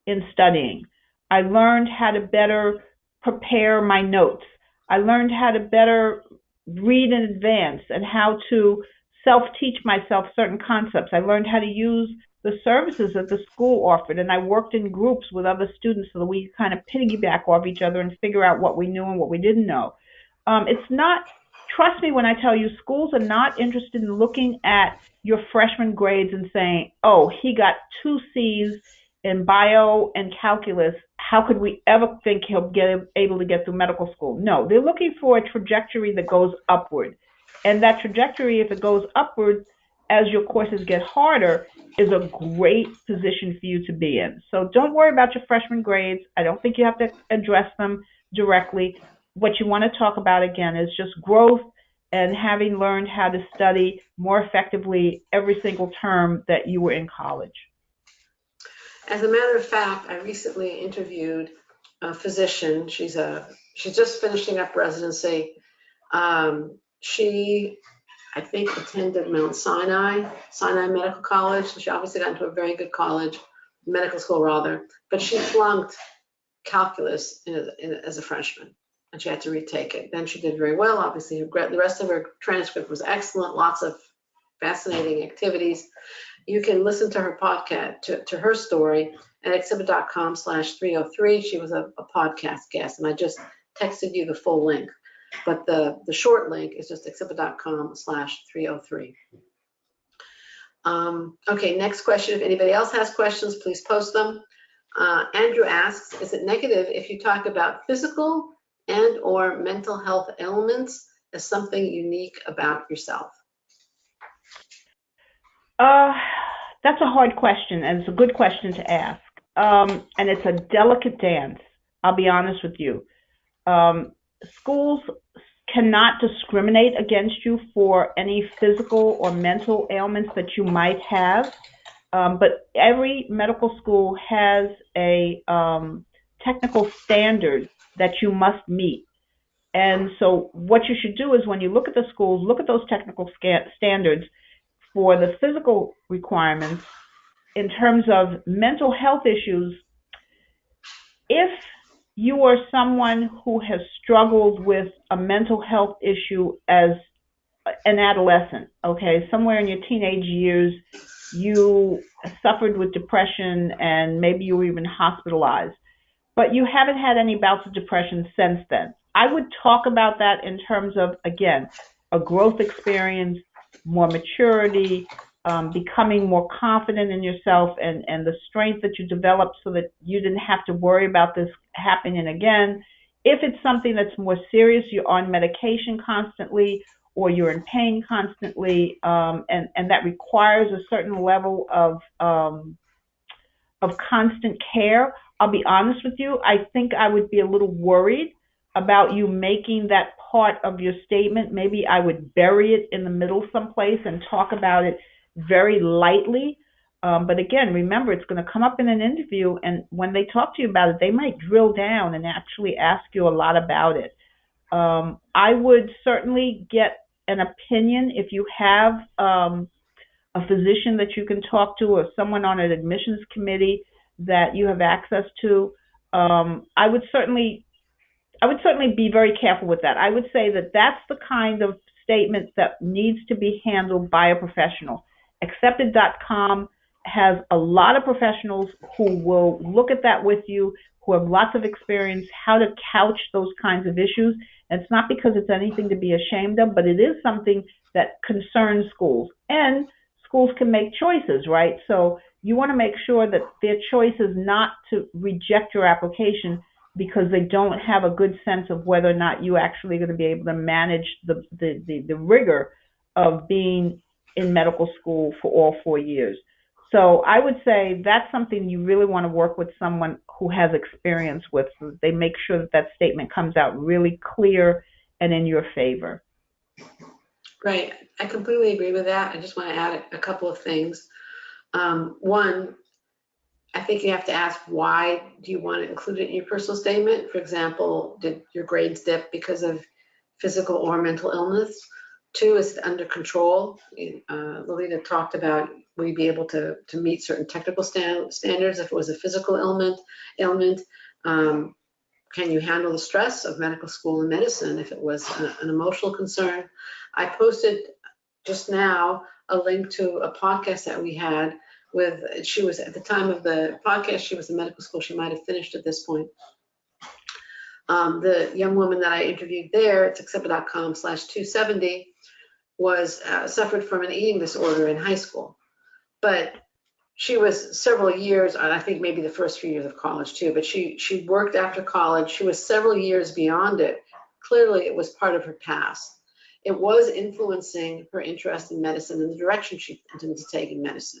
B: in studying. I learned how to better prepare my notes. I learned how to better read in advance and how to self teach myself certain concepts. I learned how to use the services that the school offered, and I worked in groups with other students so that we could kind of piggyback off each other and figure out what we knew and what we didn't know. It's not, trust me when I tell you, schools are not interested in looking at your freshman grades and saying, oh, he got two C's in bio and calculus. How could we ever think he'll get able to get through medical school? No, they're looking for a trajectory that goes upward. And that trajectory, if it goes upward as your courses get harder, is a great position for you to be in. So don't worry about your freshman grades. I don't think you have to address them directly. What you want to talk about again is just growth and having learned how to study more effectively every single term that you were in college.
A: As a matter of fact, I recently interviewed a physician. She's just finishing up residency. She, I think, attended Mount Sinai Medical College. So she obviously got into a very good college, medical school rather, but she flunked calculus as a freshman, and she had to retake it. Then she did very well. Obviously, the rest of her transcript was excellent. Lots of fascinating activities. You can listen to her podcast, to her story at exhibit.com/303. She was a podcast guest, and I just texted you the full link. But the short link is just exhibit.com/303. Okay, next question. If anybody else has questions, please post them. Andrew asks, is it negative if you talk about physical and or mental health ailments as something unique about yourself?
B: Uh, that's a hard question, and it's a good question to ask. And it's a delicate dance. I'll be honest with you. Schools cannot discriminate against you for any physical or mental ailments that you might have. But every medical school has a technical standard that you must meet. And so, what you should do is when you look at the schools, look at those technical standards for the physical requirements. In terms of mental health issues, if you are someone who has struggled with a mental health issue as an adolescent, okay, somewhere in your teenage years, you suffered with depression and maybe you were even hospitalized, but you haven't had any bouts of depression since then. I would talk about that in terms of, again, a growth experience, more maturity, becoming more confident in yourself, and the strength that you developed so that you didn't have to worry about this happening again. If it's something that's more serious, you're on medication constantly or you're in pain constantly, and that requires a certain level of constant care, I'll be honest with you, I think I would be a little worried about you making that part of your statement. Maybe I would bury it in the middle someplace and talk about it very lightly. But again, remember, it's going to come up in an interview, and when they talk to you about it, they might drill down and actually ask you a lot about it. I would certainly get an opinion if you have a physician that you can talk to or someone on an admissions committee that you have access to. I would certainly be very careful with that. I would say that that's the kind of statement that needs to be handled by a professional. Accepted.com has a lot of professionals who will look at that with you, who have lots of experience how to couch those kinds of issues. And it's not because it's anything to be ashamed of, but it is something that concerns schools. And schools can make choices, right? So you want to make sure that their choice is not to reject your application because they don't have a good sense of whether or not you actually going to be able to manage the rigor of being in medical school for all 4 years. So I would say that's something you really want to work with someone who has experience with, so that they make sure that that statement comes out really clear and in your favor.
A: Right. I completely agree with that. I just want to add a couple of things. One, I think you have to ask, why do you want to include it in your personal statement? For example, did your grades dip because of physical or mental illness? Two, is it under control? Lolita talked about, will you be able to meet certain technical standards if it was a physical ailment? Can you handle the stress of medical school and medicine if it was an emotional concern? I posted just now a link to a podcast that we had with, she was, at the time of the podcast, she was in medical school. She might have finished at this point. The young woman that I interviewed there, it's accepted.com/270, was suffered from an eating disorder in high school. But she was several years, I think maybe the first few years of college too, but she worked after college. She was several years beyond it. Clearly, it was part of her past. It was influencing her interest in medicine and the direction she intended to take in medicine.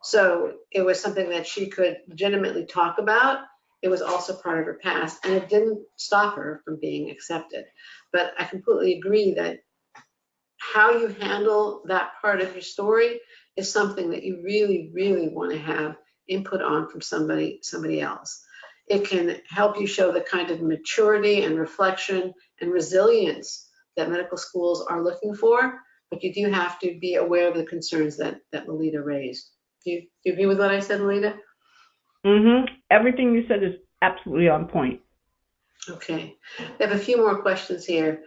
A: So it was something that she could legitimately talk about. It was also part of her past, and it didn't stop her from being accepted. But I completely agree that how you handle that part of your story is something that you really, really want to have input on from somebody else. It can help you show the kind of maturity and reflection and resilience that medical schools are looking for, but you do have to be aware of the concerns that Lolita raised. Do you agree with what I said, Lolita?
B: Everything you said is absolutely on point.
A: Okay. We have a few more questions here.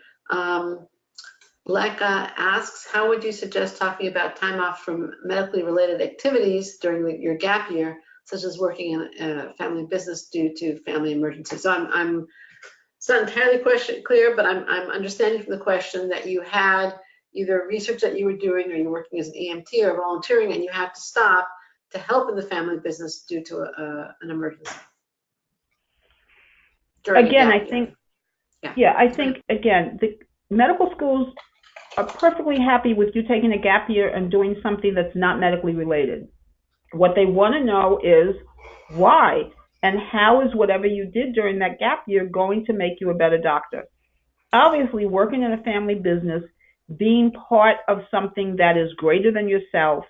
A: Leka asks, how would you suggest talking about time off from medically related activities during your gap year, such as working in a family business due to family emergency? So I'm it's not entirely clear, but I'm understanding from the question that you had either research that you were doing, or you're working as an EMT or volunteering, and you have to stop to help in the family business due to an emergency.
B: Again, I think, I think, again, the medical schools are perfectly happy with you taking a gap year and doing something that's not medically related. What they want to know is why, and how is whatever you did during that gap year going to make you a better doctor? Obviously, working in a family business, being part of something that is greater than yourself,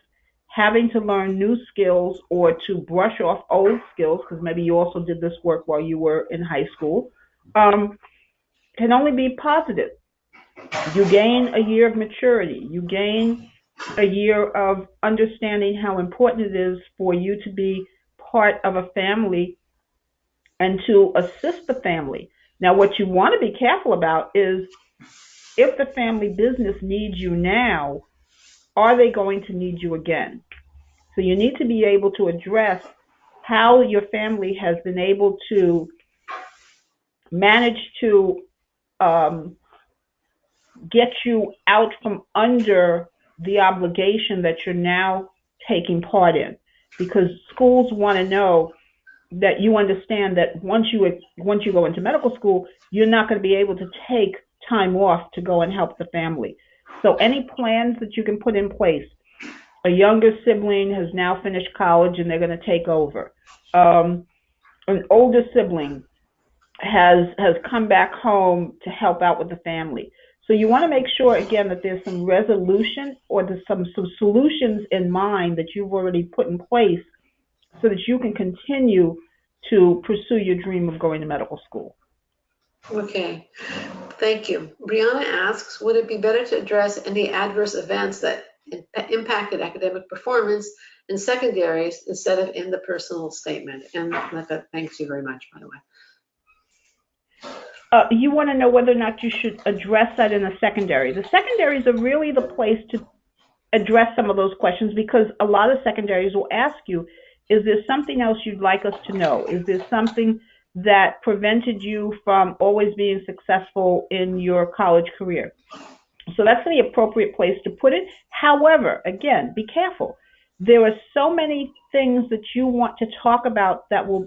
B: having to learn new skills or to brush off old skills, because maybe you also did this work while you were in high school, can only be positive. You gain a year of maturity. You gain a year of understanding how important it is for you to be part of a family and to assist the family. Now, what you want to be careful about is, if the family business needs you now, are they going to need you again? So you need to be able to address how your family has been able to manage to get you out from under the obligation that you're now taking part in. Because schools want to know that you understand that once you go into medical school, you're not going to be able to take time off to go and help the family. So any plans that you can put in place. A younger sibling has now finished college and they're going to take over. An older sibling has come back home to help out with the family. So you want to make sure, again, that there's some resolution or there's some solutions in mind that you've already put in place so that you can continue to pursue your dream of going to medical school.
A: Okay, thank you. Brianna asks, would it be better to address any adverse events that impacted academic performance in secondaries instead of in the personal statement? And Leka, thanks you very much, by the way.
B: You want to know whether or not you should address that in the secondary. The secondaries are really the place to address some of those questions, because a lot of secondaries will ask you, is there something else you'd like us to know? Is there something that prevented you from always being successful in your college career? So that's the appropriate place to put it. However, again, be careful. There are so many things that you want to talk about that will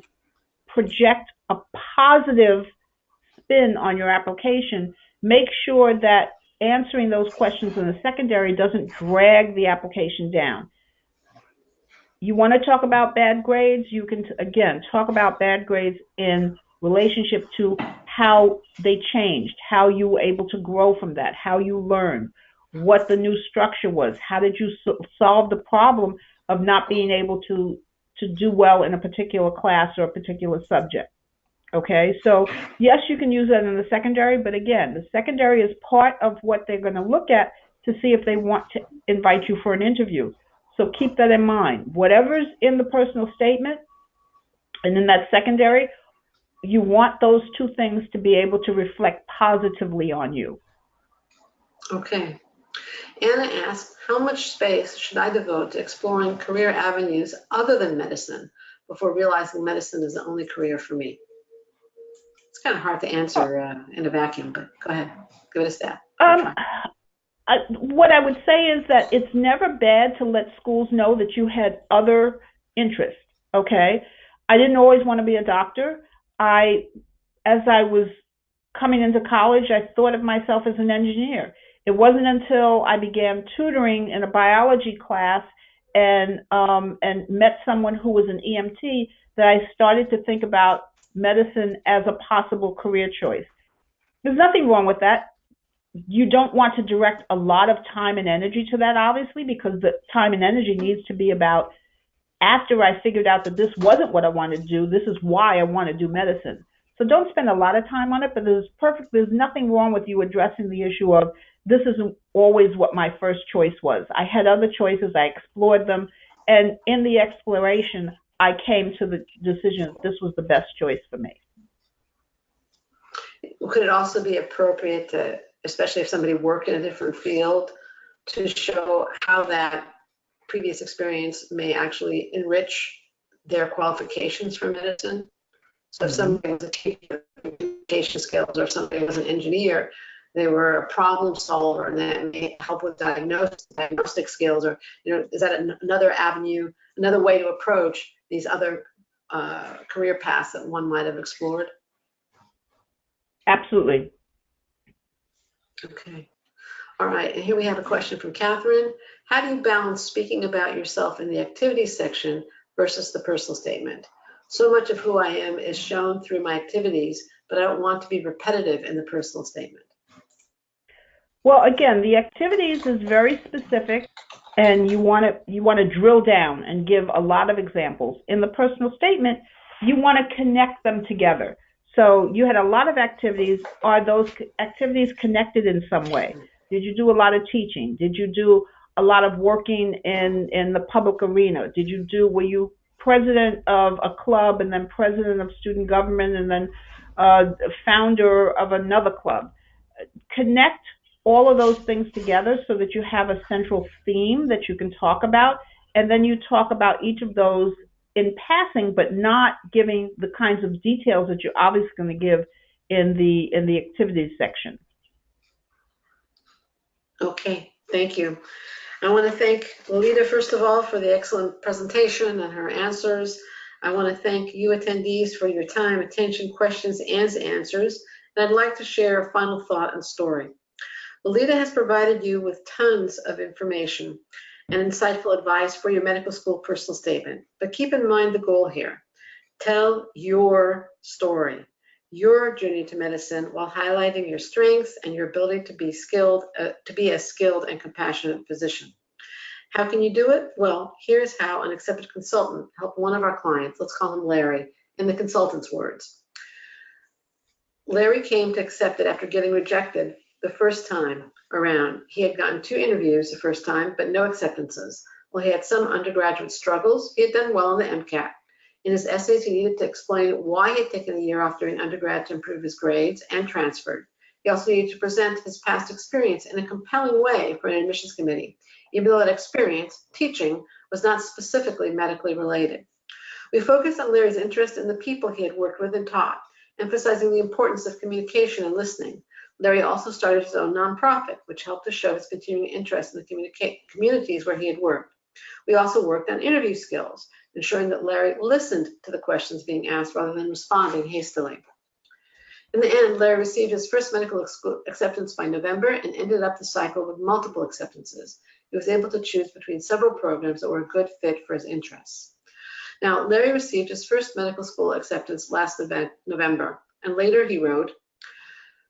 B: project a positive spin on your application. Make sure that answering those questions in the secondary doesn't drag the application down. You want to talk about bad grades, you can, again, talk about bad grades in relationship to how they changed, how you were able to grow from that, how you learned, what the new structure was, how did you solve the problem of not being able to do well in a particular class or a particular subject. Okay, so yes, you can use that in the secondary, but again, the secondary is part of what they're going to look at to see if they want to invite you for an interview. So keep that in mind. Whatever's in the personal statement and in that secondary, you want those two things to be able to reflect positively on you.
A: Okay. Anna asks, how much space should I devote to exploring career avenues other than medicine before realizing medicine is the only career for me? It's kind of hard to answer in a vacuum, but go ahead, give it a stab.
B: What I would say is that it's never bad to let schools know that you had other interests. Okay, I didn't always want to be a doctor. As I was coming into college, I thought of myself as an engineer. It wasn't until I began tutoring in a biology class and met someone who was an EMT that I started to think about medicine as a possible career choice. There's nothing wrong with that. You don't want to direct a lot of time and energy to that, obviously, because the time and energy needs to be about, after I figured out that this wasn't what I wanted to do, this is why I want to do medicine. So don't spend a lot of time on it, but there's nothing wrong with you addressing the issue of, this isn't always what my first choice was. I had other choices, I explored them, and in the exploration, I came to the decision that this was the best choice for me.
A: Could it also be appropriate to, especially if somebody worked in a different field, to show how that previous experience may actually enrich their qualifications for medicine? So if somebody was a teacher with communication skills, or if somebody was an engineer, they were a problem solver, and that may help with diagnostic skills, or is that another avenue, another way to approach these other career paths that one might have explored?
B: Absolutely.
A: Okay. All right. And here we have a question from Catherine. How do you balance speaking about yourself in the activities section versus the personal statement? So much of who I am is shown through my activities, but I don't want to be repetitive in the personal statement.
B: Well, again, the activities is very specific, and you want to drill down and give a lot of examples. In the personal statement, you want to connect them together. So you had a lot of activities. Are those activities connected in some way? Did you do a lot of teaching? Did you do a lot of working in the public arena? Were you president of a club, and then president of student government, and then founder of another club? Connect all of those things together so that you have a central theme that you can talk about, and then you talk about each of those in passing, but not giving the kinds of details that you're obviously going to give in the activities section.
A: Okay, thank you. I want to thank Lolita, first of all, for the excellent presentation and her answers. I want to thank you attendees for your time, attention, questions, and answers. And I'd like to share a final thought and story. Lolita has provided you with tons of information and insightful advice for your medical school personal statement. But keep in mind the goal here. Tell your story, your journey to medicine, while highlighting your strengths and your ability to be a skilled and compassionate physician. How can you do it? Well, here's how an accepted consultant helped one of our clients, let's call him Larry, in the consultant's words. Larry came to accept it after getting rejected the first time around. He had gotten 2 interviews the first time, but no acceptances. Well, he had some undergraduate struggles. He had done well on the MCAT. In his essays, he needed to explain why he had taken a year off during undergrad to improve his grades and transferred. He also needed to present his past experience in a compelling way for an admissions committee, even though that experience, teaching, was not specifically medically related. We focused on Larry's interest in the people he had worked with and taught, emphasizing the importance of communication and listening. Larry also started his own nonprofit, which helped to show his continuing interest in the communities where he had worked. We also worked on interview skills, ensuring that Larry listened to the questions being asked rather than responding hastily. In the end, Larry received his first medical acceptance by November and ended up the cycle with multiple acceptances. He was able to choose between several programs that were a good fit for his interests. Now, Larry received his first medical school acceptance last November, and later he wrote,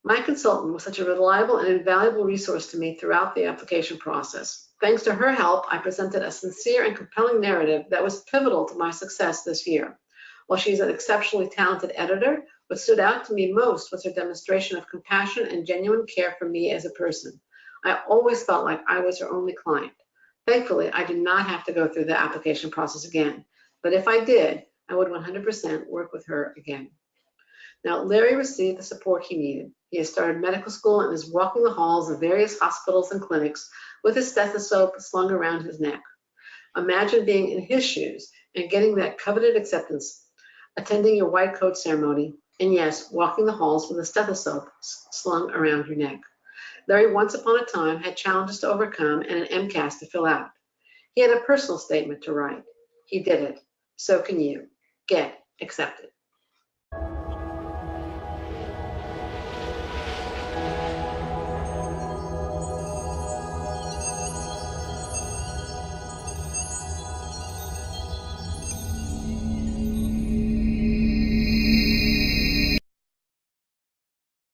A: "My consultant was such a reliable and invaluable resource to me throughout the application process. Thanks to her help, I presented a sincere and compelling narrative that was pivotal to my success this year. While she's an exceptionally talented editor, what stood out to me most was her demonstration of compassion and genuine care for me as a person. I always felt like I was her only client. Thankfully, I did not have to go through the application process again, but if I did, I would 100% work with her again." Now, Larry received the support he needed. He has started medical school and is walking the halls of various hospitals and clinics with his stethoscope slung around his neck. Imagine being in his shoes and getting that coveted acceptance, attending your white coat ceremony, and yes, walking the halls with a stethoscope slung around your neck. Larry once upon a time had challenges to overcome and an MCAS to fill out. He had a personal statement to write. He did it. So can you. Get accepted.